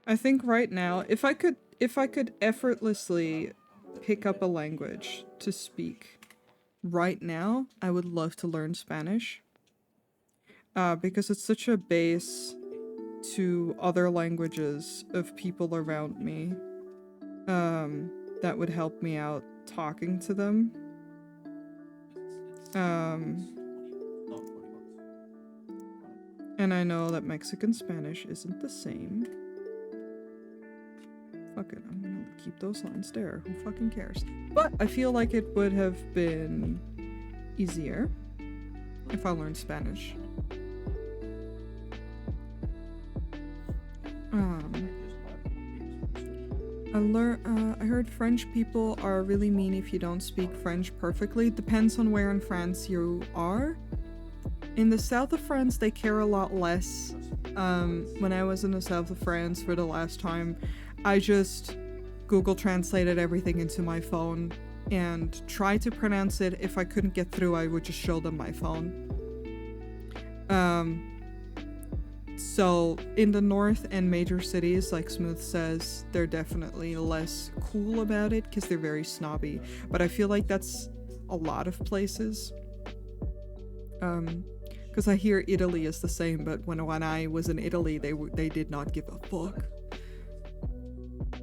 I think right now, if I could effortlessly pick up a language to speak right now, I would love to learn Spanish. Because it's such a base to other languages of people around me that would help me out talking to them. And I know that Mexican Spanish isn't the same. Fuck it, I'm gonna keep those lines there. Who fucking cares? But I feel like it would have been easier if I learned Spanish. I heard French people are really mean if you don't speak French perfectly. Depends on where in France you are. In the south of France, they care a lot less. When I was in the south of France for the last time, I just Google translated everything into my phone and tried to pronounce it. If I couldn't get through, I would just show them my phone. So in the north and major cities, like Smooth says, they're definitely less cool about it because they're very snobby. But I feel like that's a lot of places. Because I hear Italy is the same, but when I was in Italy, they did not give a fuck.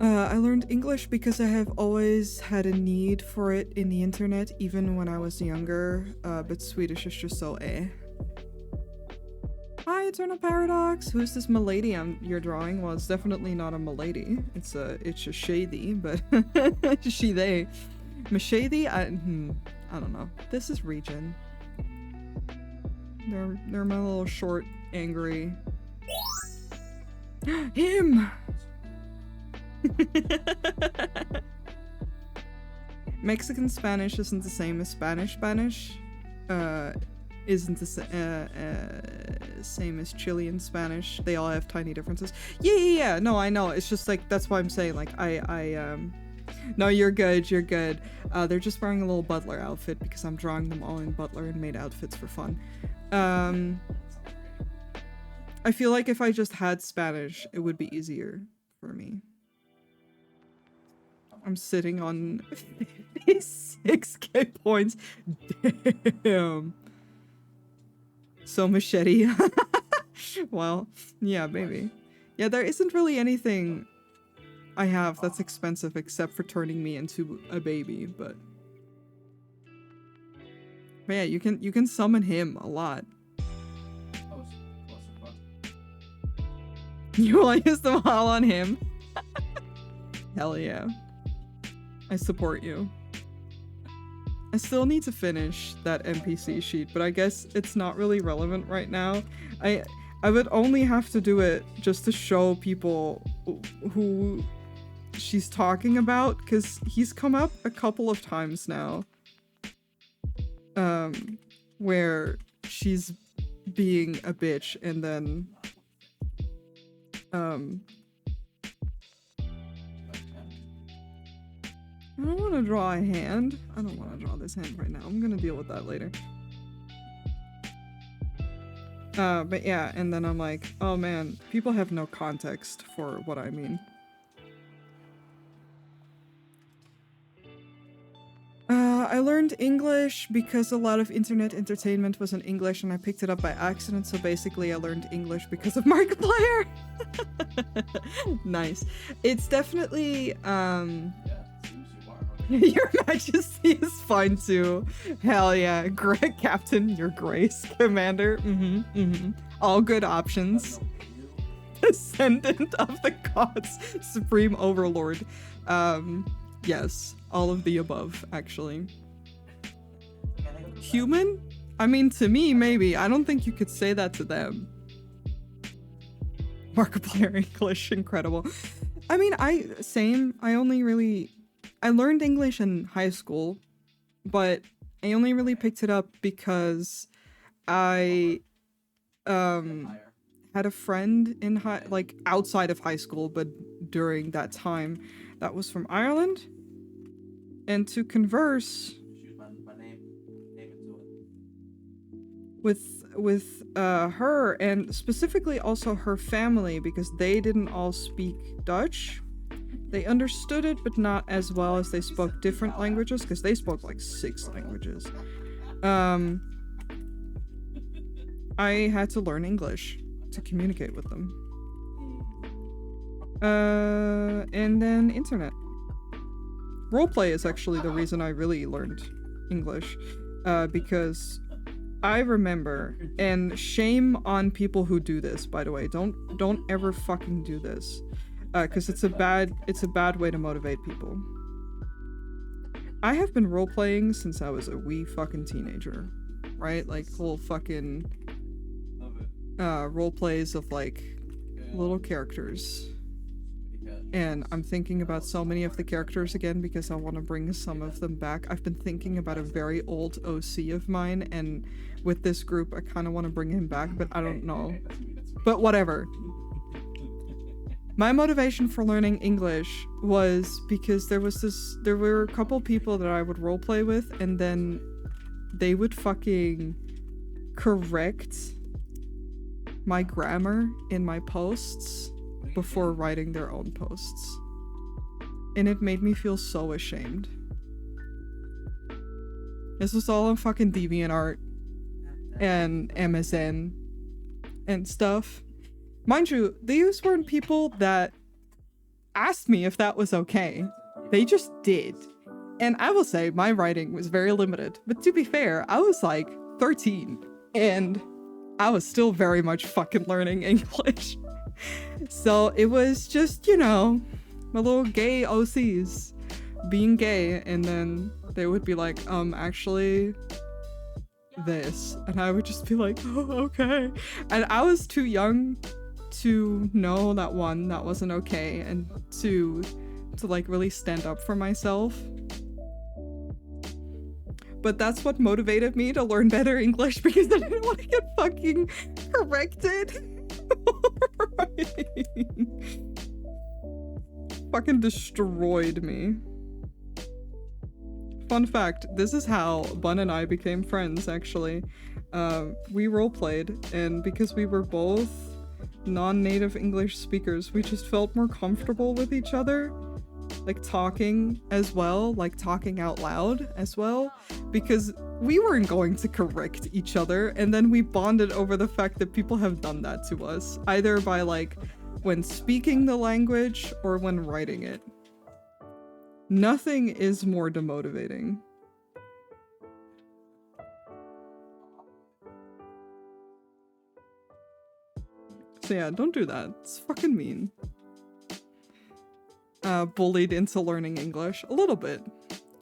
I learned English because I have always had a need for it in the internet, even when I was younger, but Swedish is just so eh. Hi, Eternal Paradox! Who's this milady you're drawing? Well, it's definitely not a milady. It's a shady, but she, they. Mashady? I don't know. This is Region. They're my little short, angry... Him! Mexican Spanish isn't the same as Spanish. Isn't the same as Chilean Spanish. They all have tiny differences. Yeah. No, I know. It's just like, that's why I'm saying, like, no, you're good. They're just wearing a little butler outfit because I'm drawing them all in butler and maid outfits for fun. I feel like if I just had Spanish, it would be easier for me. I'm sitting on 56k points. Damn. So machete. Well, yeah, maybe. Yeah, there isn't really anything I have that's expensive except for turning me into a baby, but yeah, you can summon him a lot. You want to use them all on him? Hell yeah. I support you. I still need to finish that NPC sheet, but I guess it's not really relevant right now. I would only have to do it just to show people who she's talking about, because he's come up a couple of times now. Where she's being a bitch and then I don't want to draw a hand. I don't want to draw this hand right now. I'm gonna deal with that later. But yeah, and then I'm like, oh man, people have no context for what I mean. I learned English because a lot of internet entertainment was in English and I picked it up by accident, so basically I learned English because of Markiplier. Nice. It's definitely, Your Majesty is fine too. Hell yeah. Greg Captain, your grace. Commander, all good options. Descendant of the gods. Supreme Overlord. Yes, all of the above, actually. Human? I mean, to me, maybe. I don't think you could say that to them. Markiplier English, incredible. I mean, same. I learned English in high school, but I only really picked it up because I, had a friend in outside of high school, but during that time, that was from Ireland. And to converse with her, and specifically also her family, because they didn't all speak Dutch. They understood it, but not as well as they spoke different languages, because they spoke like 6 languages. I had to learn English to communicate with them. And then internet. Roleplay is actually the reason I really learned English, because I remember, and shame on people who do this, by the way, don't ever fucking do this, because it's a bad way to motivate people. I have been roleplaying since I was a wee fucking teenager, right? Like whole fucking roleplays of like little characters. And I'm thinking about so many of the characters again because I want to bring some of them back. I've been thinking about a very old OC of mine, and with this group I kind of want to bring him back, but I don't know. But whatever. My motivation for learning English was because there were a couple people that I would roleplay with, and then they would fucking correct my grammar in my posts before writing their own posts. And it made me feel so ashamed. This was all on fucking DeviantArt and MSN and stuff. Mind you, these weren't people that asked me if that was okay. They just did. And I will say my writing was very limited. But to be fair, I was like 13 and I was still very much fucking learning English. So it was just, you know, my little gay OCs being gay, and then they would be like, actually this, and I would just be like, oh, okay. And I was too young to know that one, that wasn't okay, and to like really stand up for myself. But that's what motivated me to learn better English, because I didn't want to get fucking corrected. Fucking destroyed me. Fun fact, this is how Bun and I became friends, actually. We roleplayed, and because we were both non-native English speakers, we just felt more comfortable with each other. Like talking as well, like talking out loud as well, because we weren't going to correct each other, and then we bonded over the fact that people have done that to us, either by like when speaking the language or when writing it. Nothing is more demotivating. So yeah, don't do that. It's fucking mean. Bullied into learning English. A little bit.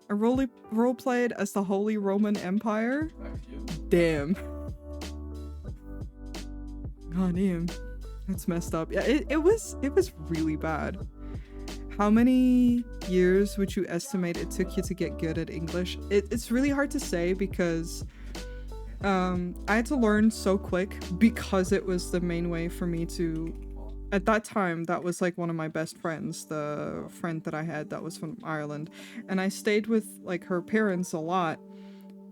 I roleplayed as the Holy Roman Empire. Damn. God damn. That's messed up. Yeah, it was really bad. How many years would you estimate it took you to get good at English? It's really hard to say because I had to learn so quick because it was the main way for me to... At that time, that was like one of my best friends, the friend that I had that was from Ireland. And I stayed with like her parents a lot.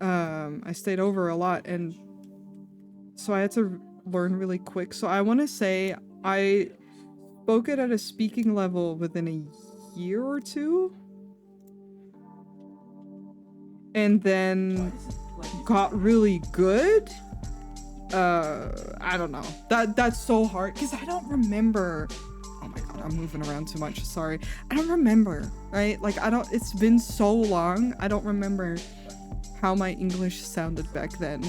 I stayed over a lot, and so I had to learn really quick. So I want to say I spoke it at a speaking level within a year or two. And then got really good. I don't know. That's so hard because I don't remember. Oh my god, I'm moving around too much. Sorry. I don't remember, right? Like it's been so long. I don't remember how my English sounded back then.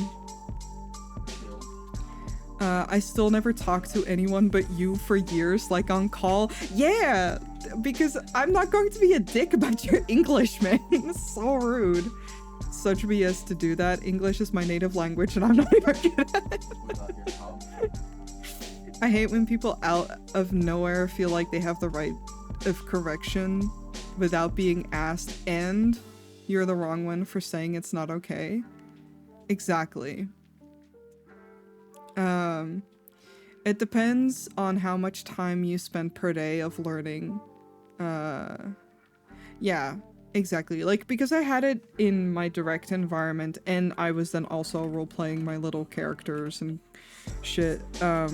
I still never talked to anyone but you for years, like on call. Yeah, because I'm not going to be a dick about your English, man. It's so rude. Such BS to do that. English is my native language and I'm not even good at it. I hate when people out of nowhere feel like they have the right of correction without being asked, and you're the wrong one for saying it's not okay. Exactly. It depends on how much time you spend per day of learning. Yeah, exactly. Like, because I had it in my direct environment and I was then also role-playing my little characters and shit, I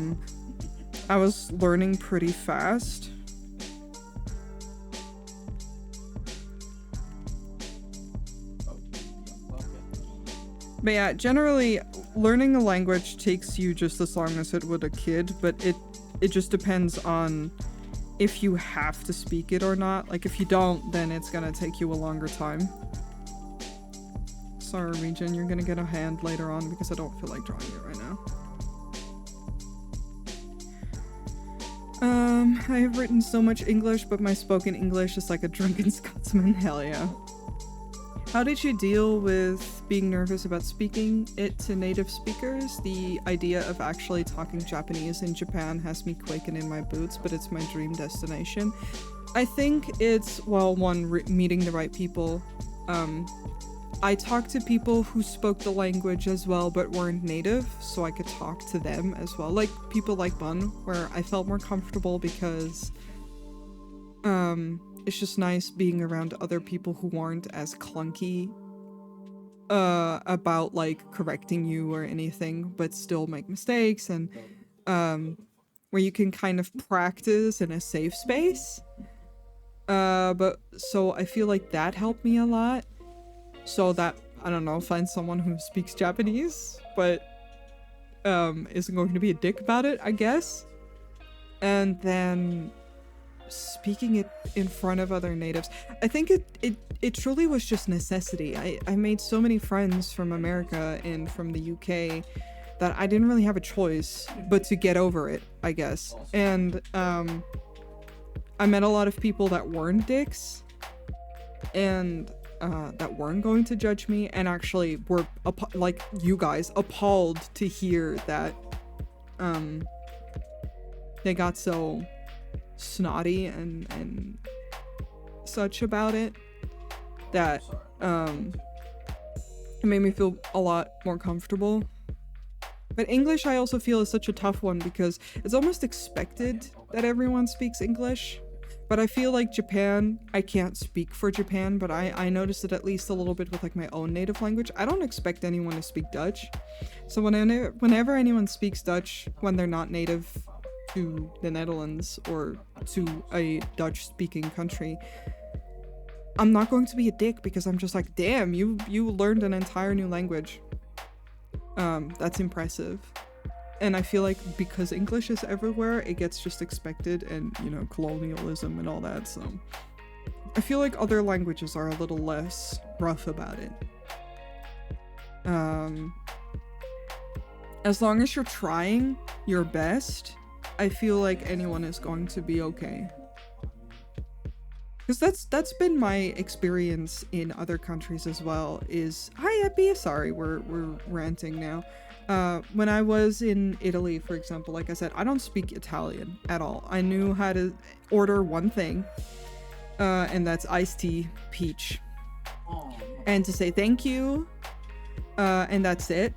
was learning pretty fast. But yeah, generally, learning a language takes you just as long as it would a kid, but it just depends on if you have to speak it or not. Like, if you don't, then it's gonna take you a longer time. Sorry, Regen, you're gonna get a hand later on because I don't feel like drawing it right now. I have written so much English, but my spoken English is like a drunken Scotsman. Hell yeah. How did you deal with being nervous about speaking it to native speakers? The idea of actually talking Japanese in Japan has me quaking in my boots, but it's my dream destination. I think it's, well, one, meeting the right people. I talked to people who spoke the language as well, but weren't native, so I could talk to them as well. Like people like Bun, where I felt more comfortable because, it's just nice being around other people who aren't as clunky about like correcting you or anything, but still make mistakes, and where you can kind of practice in a safe space. But so I feel like that helped me a lot. So that, I don't know, find someone who speaks Japanese, but isn't going to be a dick about it, I guess. And then speaking it in front of other natives. I think it truly was just necessity. I made so many friends from America and from the UK that I didn't really have a choice but to get over it, I guess. And I met a lot of people that weren't dicks and that weren't going to judge me, and actually were like you guys, appalled to hear that they got so snotty and such about it, that it made me feel a lot more comfortable. But English, I also feel, is such a tough one because it's almost expected that everyone speaks English. But I feel like Japan, I can't speak for Japan, but I noticed it at least a little bit with like my own native language. I don't expect anyone to speak Dutch. So whenever anyone speaks Dutch when they're not native to the Netherlands or to a Dutch-speaking country, I'm not going to be a dick because I'm just like, damn, you learned an entire new language. That's impressive. And I feel like because English is everywhere, it gets just expected, and, you know, colonialism and all that, so I feel like other languages are a little less rough about it. As long as you're trying your best, I feel like anyone is going to be okay. Because that's been my experience in other countries as well, is... Hi, Epi! Sorry, we're ranting now. When I was in Italy, for example, like I said, I don't speak Italian at all. I knew how to order one thing, and that's iced tea, peach. And to say thank you, and that's it.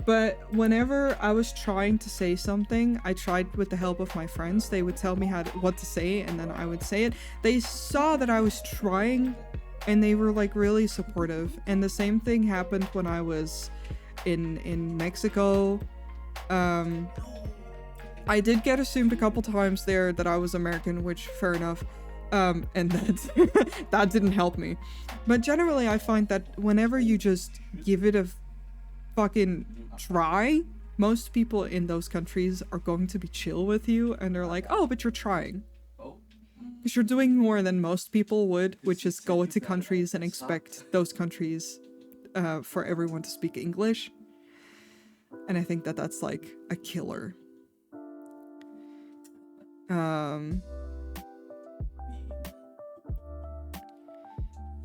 But whenever I was trying to say something, I tried with the help of my friends. They would tell me what to say, and then I would say it. They saw that I was trying, and they were like really supportive. And the same thing happened when I was in Mexico, I did get assumed a couple times there that I was American, which fair enough. And that that didn't help me. But generally I find that whenever you just give it a fucking try, most people in those countries are going to be chill with you and they're like, oh, but you're trying. Because you're doing more than most people would, which is go into countries and expect those countries for everyone to speak English. And I think that that's like a killer.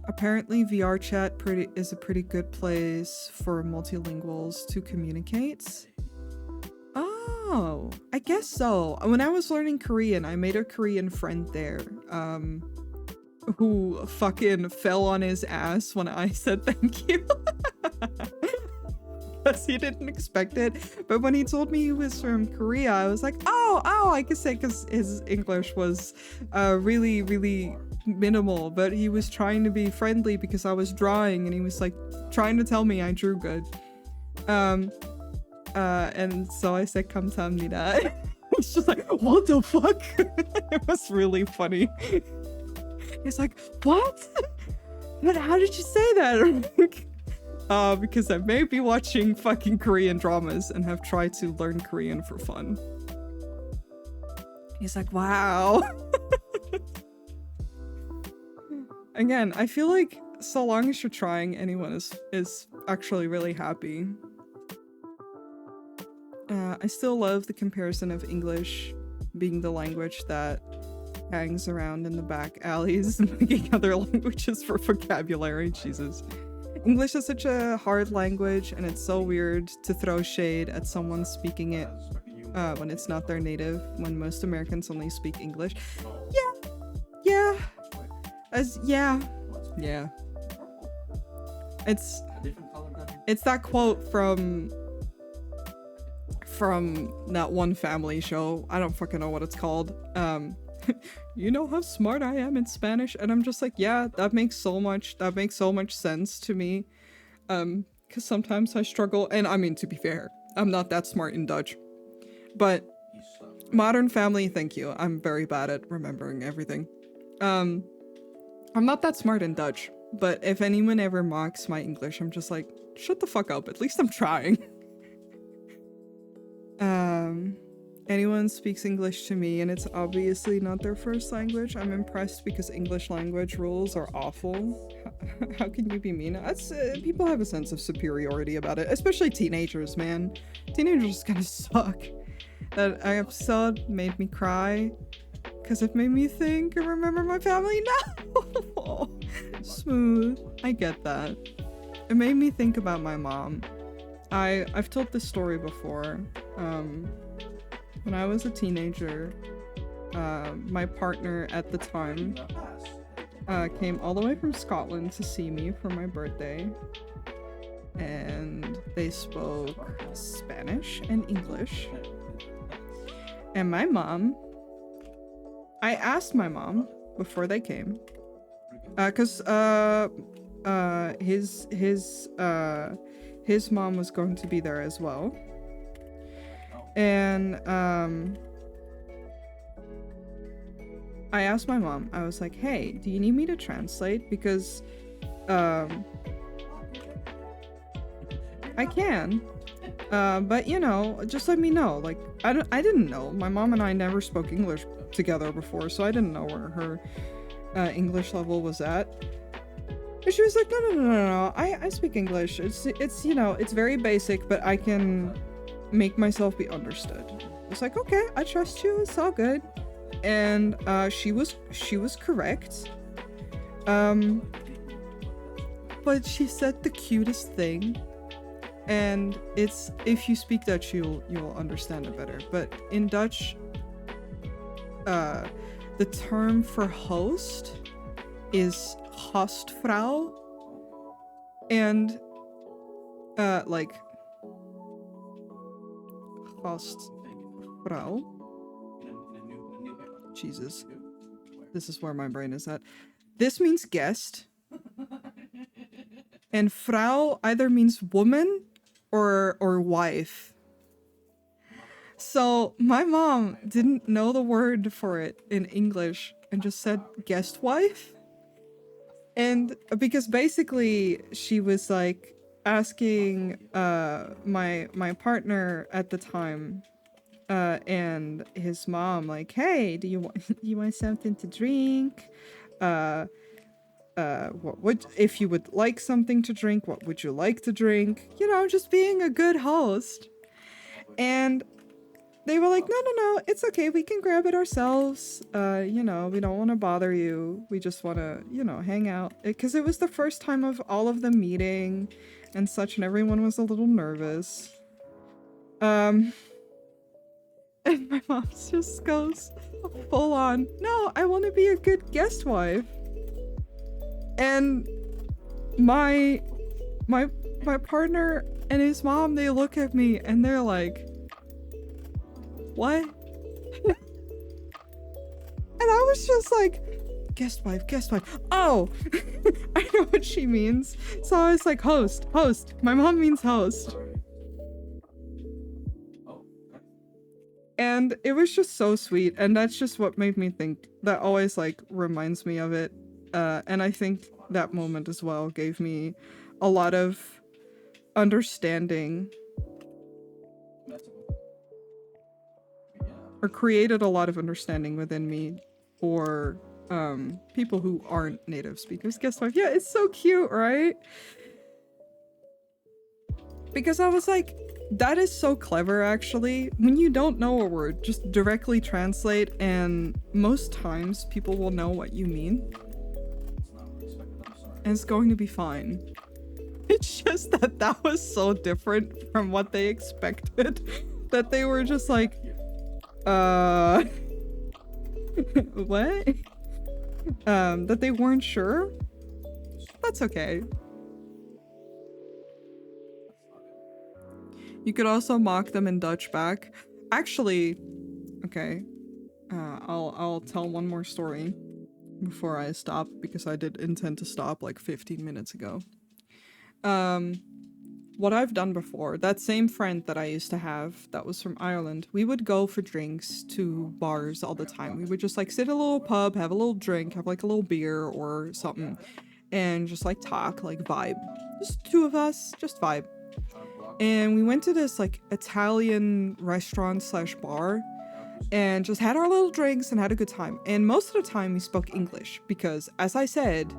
Apparently VR chat is a pretty good place for multilinguals to communicate. Oh, I guess so. When I was learning Korean, I made a Korean friend there, who fucking fell on his ass when I said thank you. Because he didn't expect it. But when he told me he was from Korea, I was like, oh, I could say, because his English was really, really minimal. But he was trying to be friendly because I was drawing and he was like trying to tell me I drew good. And so I said, 감사합니다. He's just like, what the fuck? It was really funny. He's like, what? But how did you say that? Because I may be watching fucking Korean dramas and have tried to learn Korean for fun. He's like, wow. Again, I feel like so long as you're trying, anyone is actually really happy. I still love the comparison of English being the language that hangs around in the back alleys and making other languages for vocabulary. Jesus. English is such a hard language, and it's so weird to throw shade at someone speaking it when it's not their native, when most Americans only speak English. Yeah. It's that quote from that one family show. I don't fucking know what it's called. You know how smart I am in Spanish? And I'm just like, yeah, that makes so much sense to me. Because sometimes I struggle, and I mean, to be fair, I'm not that smart in Dutch. But Modern Family, thank you. I'm very bad at remembering everything. I'm not that smart in Dutch, but if anyone ever mocks my English, I'm just like, shut the fuck up. At least I'm trying. Anyone speaks English to me and it's obviously not their first language, I'm impressed because English language rules are awful. How can you be mean? People have a sense of superiority about it, especially teenagers, man. Teenagers kind of suck. That episode made me cry because it made me think and remember my family. No! Smooth. I get that. It made me think about my mom. I've told this story before. When I was a teenager, my partner at the time came all the way from Scotland to see me for my birthday. And they spoke Spanish and English. And my mom, I asked my mom before they came, because his mom was going to be there as well. And I asked my mom, I was like, hey, do you need me to translate? Because I can, but you know, just let me know. Like, I didn't know. My mom and I never spoke English together before, so I didn't know where her English level was at. And she was like, no, I speak English. It's you know, it's very basic, but I can make myself be understood. I was like, okay, I trust you, it's all good. And she was correct. But she said the cutest thing, and it's, if you speak Dutch, you'll understand it better. But in Dutch, the term for host is gastvrouw, and like gastvrouw. Jesus, this is where my brain is at. This means guest, and vrouw either means woman or wife. So my mom didn't know the word for it in English and just said guest wife. And because basically she was like asking my partner at the time and his mom, like, hey, do you want you want something to drink? What would, if you would like something to drink, what would you like to drink? You know, just being a good host. And they were like, no, it's okay, we can grab it ourselves. You know, we don't want to bother you. We just want to, you know, hang out. Because it was the first time of all of them meeting and such, and everyone was a little nervous. And my mom just goes full on, no, I want to be a good guest wife. And my partner and his mom, they look at me and they're like, what? And I was just like, guest wife. Oh, I know what she means. So I was like, host. My mom means host. And it was just so sweet. And that's just what made me think, that always like reminds me of it. And I think that moment as well gave me a lot of understanding, or created a lot of understanding within me for people who aren't native speakers. Guess what? Yeah, it's so cute, right? Because I was like, that is so clever, actually. When you don't know a word, just directly translate, and most times people will know what you mean. And it's going to be fine. It's just that that was so different from what they expected, that they were just like, what? That they weren't sure? That's okay. You could also mock them in Dutch back. Actually, okay, I'll tell one more story before I stop, because I did intend to stop like 15 minutes ago. What I've done before, that same friend that I used to have that was from Ireland, we would go for drinks to bars all the time. We would just like sit at a little pub, have a little drink, have like a little beer or something, and just like talk, like vibe. Just two of us, just vibe. And we went to this like Italian restaurant / bar and just had our little drinks and had a good time. And most of the time we spoke English because, as I said,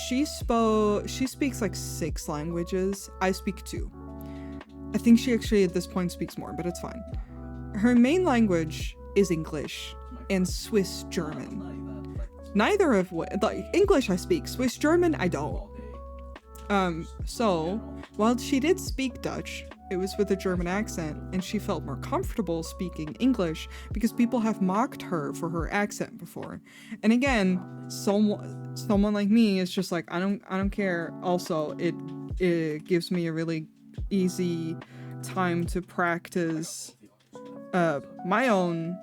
she speaks like 6 languages. I speak 2. I think she actually at this point speaks more, but it's fine. Her main language is English and Swiss German. Neither of like English I speak, Swiss German I don't. So while she did speak Dutch, it was with a German accent, and she felt more comfortable speaking English because people have mocked her for her accent before. And again, someone like me is just like, I don't care. Also, it gives me a really easy time to practice my own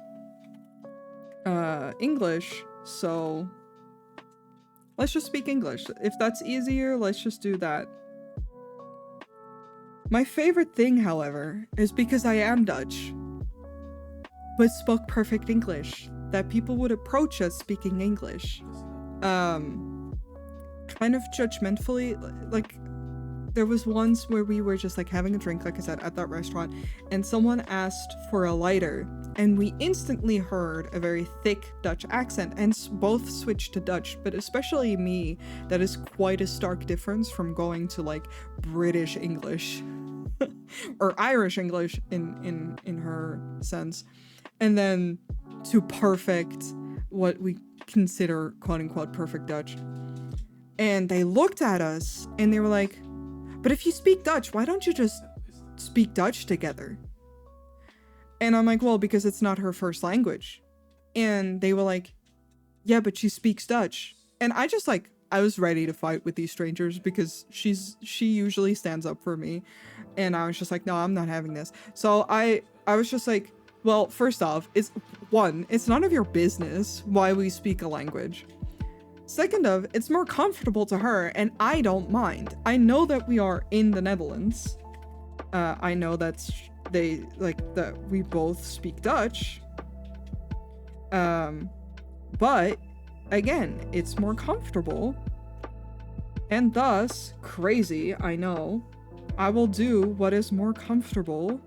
English. So let's just speak English. If that's easier, let's just do that. My favorite thing, however, is because I am Dutch, but spoke perfect English, that people would approach us speaking English. Kind of judgmentally, like, there was once where we were just like having a drink, like I said, at that restaurant, and someone asked for a lighter, and we instantly heard a very thick Dutch accent, and both switched to Dutch. But especially me, that is quite a stark difference from going to like British English or Irish English in her sense, and then to perfect, what we consider quote unquote perfect Dutch. And they looked at us and they were like, but if you speak Dutch, why don't you just speak Dutch together? And I'm like, well, because it's not her first language. And they were like, yeah, but she speaks Dutch. And I just like, I was ready to fight with these strangers because she usually stands up for me. And I was just like, no, I'm not having this. So I was just like, well, first off, it's none of your business why we speak a language. Second of, it's more comfortable to her, and I don't mind. I know that we are in the Netherlands. I know that that we both speak Dutch. But again, it's more comfortable, and thus, crazy, I know, I will do what is more comfortable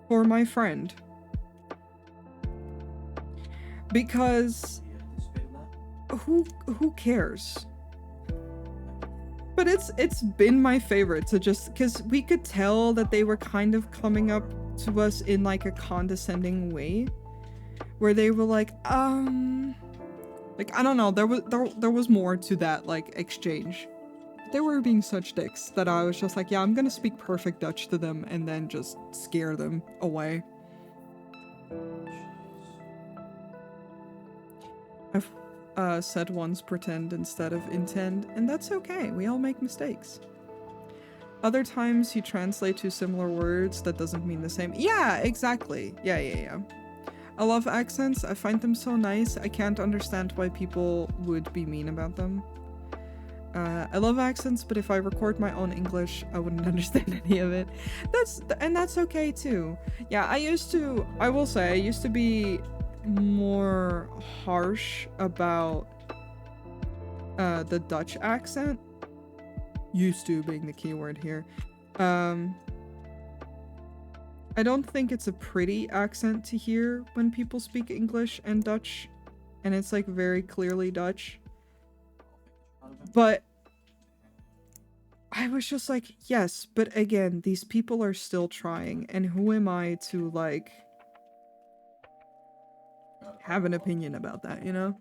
for my friend. Because who cares? But it's been my favorite to just, because we could tell that they were kind of coming up to us in like a condescending way, where they were like I don't know, there was more to that like exchange. They were being such dicks that I was just like, yeah, I'm gonna speak perfect Dutch to them and then just scare them away. I've said once pretend instead of intend, and that's okay. We all make mistakes. Other times you translate two similar words that doesn't mean the same. Yeah, exactly. Yeah. I love accents. I find them so nice. I can't understand why people would be mean about them. I love accents, but if I record my own English, I wouldn't understand any of it. That's okay too. Yeah, I will say, I used to be more harsh about the Dutch accent. Used to being the key word here. I don't think it's a pretty accent to hear when people speak English and Dutch, and it's like very clearly Dutch. But I was just like, yes, but again, these people are still trying, and who am I to like have an opinion about that, you know?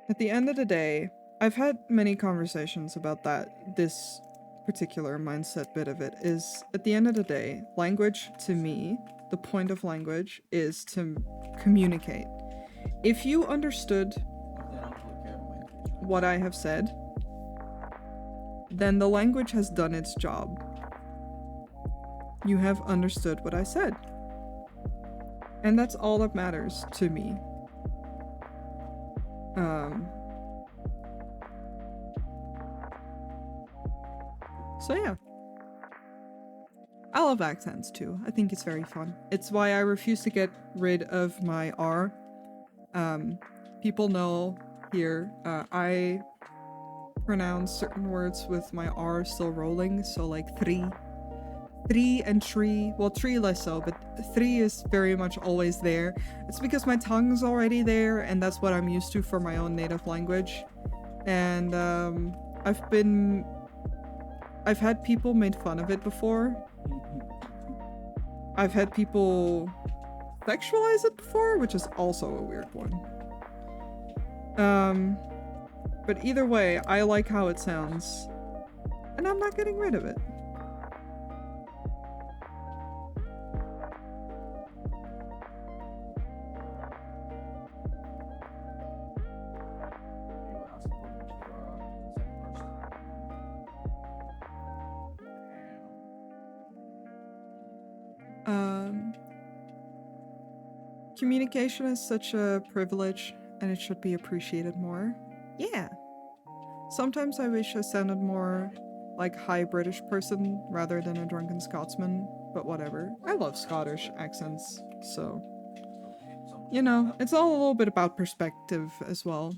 At the end of the day, I've had many conversations about this particular mindset bit of it is, at the end of the day, language to me, the point of language is to communicate. If you understood what I have said, then the language has done its job. You have understood what I said. And that's all that matters to me. So yeah. I love accents too. I think it's very fun. It's why I refuse to get rid of my R. People know here, I pronounce certain words with my R still rolling, so like three and tree. Well, tree less so, but three is very much always there. It's because my tongue's already there, and that's what I'm used to for my own native language. And I've had people made fun of it before. I've had people sexualize it before, which is also a weird one. But either way, I like how it sounds, and I'm not getting rid of it. Communication is such a privilege, and it should be appreciated more. Yeah. Sometimes I wish I sounded more like high British person rather than a drunken Scotsman, but whatever. I love Scottish accents, so... You know, it's all a little bit about perspective as well.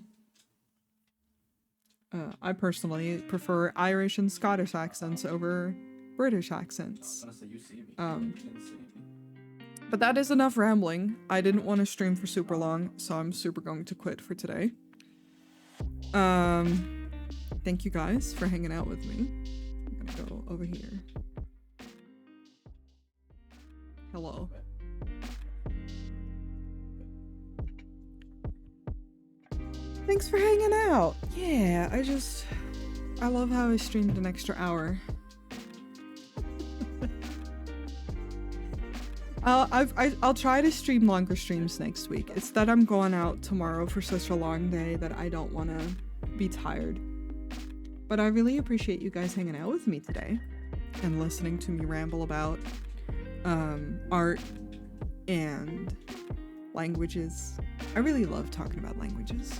I personally prefer Irish and Scottish accents over British accents. But that is enough rambling. I didn't want to stream for super long, so I'm super going to quit for today. Thank you guys for hanging out with me. I'm gonna go over here. Hello. Thanks for hanging out. Yeah, I love how I streamed an extra hour. I'll try to stream longer streams next week. It's that I'm going out tomorrow for such a long day that I don't want to be tired. But I really appreciate you guys hanging out with me today and listening to me ramble about art and languages. I really love talking about languages.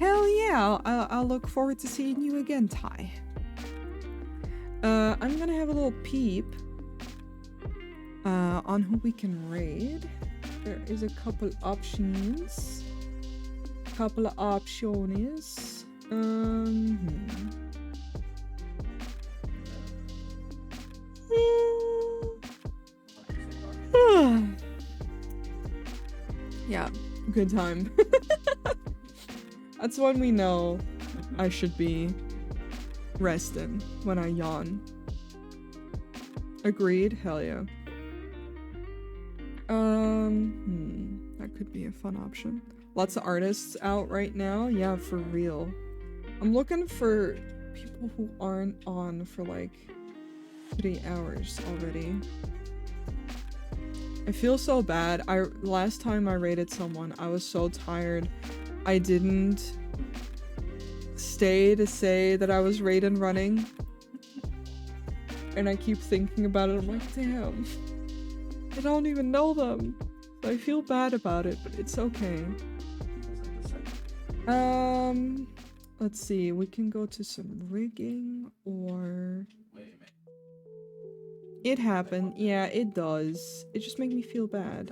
Hell yeah, I'll look forward to seeing you again, Ty. I'm gonna have a little peep on who we can raid. There is a couple options. Yeah, good time. That's when we know I should be resting, when I yawn. Agreed? Hell yeah. That could be a fun option. Lots of artists out right now. Yeah, for real. I'm looking for people who aren't on for like 3 hours already. I feel so bad. Last time I raided someone, I was so tired. I didn't stay to say that I was raid and running. And I keep thinking about it. I'm like, damn. I don't even know them. So I feel bad about it, but it's okay. Let's see. We can go to some rigging or... It happened. Yeah, it does. It just makes me feel bad.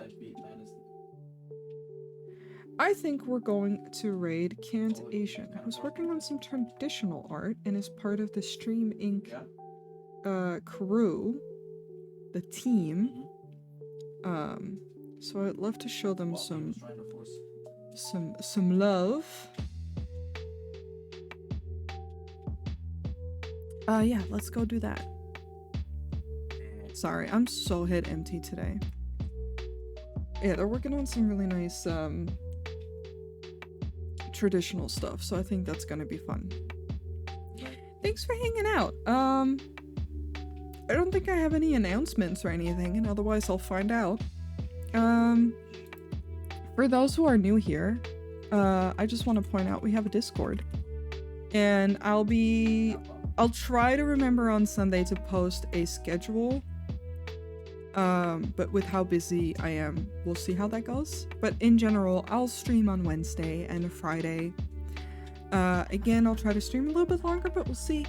I think we're going to raid Cant Asian, who's working on some traditional art and is part of the Stream Inc. Crew, the team. So I'd love to show them some love. Yeah, let's go do that. Sorry, I'm so hit empty today. Yeah, they're working on some really nice traditional stuff, so I think that's gonna be fun. Thanks for hanging out. I don't think I have any announcements or anything, and otherwise I'll find out. For those who are new here, I just want to point out we have a Discord, and I'll try to remember on Sunday to post a schedule. But with how busy I am, we'll see how that goes. But in general, I'll stream on Wednesday and Friday. Again, I'll try to stream a little bit longer, but we'll see.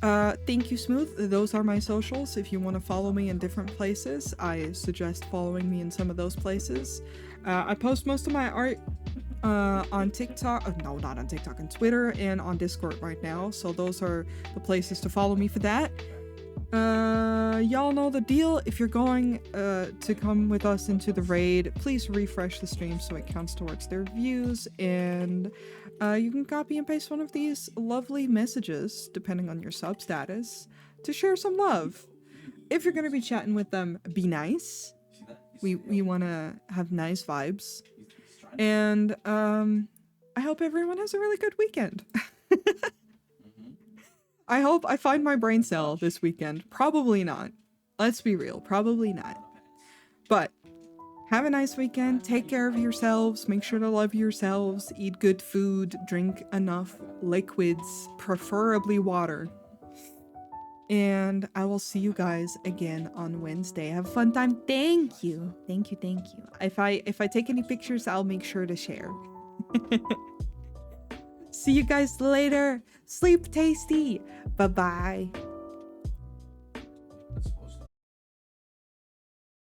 Thank you, Smooth. Those are my socials. If you want to follow me in different places, I suggest following me in some of those places. I post most of my art on TikTok. No, not on TikTok, on Twitter and on Discord right now. So those are the places to follow me for that. Y'all know the deal. If you're going to come with us into the raid, please refresh the stream so it counts towards their views, and you can copy and paste one of these lovely messages, depending on your sub status, to share some love. If you're going to be chatting with them, be nice. We want to have nice vibes. And I hope everyone has a really good weekend. I hope I find my brain cell this weekend. Probably not. Let's be real. Probably not. But have a nice weekend. Take care of yourselves. Make sure to love yourselves. Eat good food. Drink enough liquids, preferably water. And I will see you guys again on Wednesday. Have a fun time. Thank you. Thank you. Thank you. If I take any pictures, I'll make sure to share. See you guys later. Sleep tasty. Bye-bye.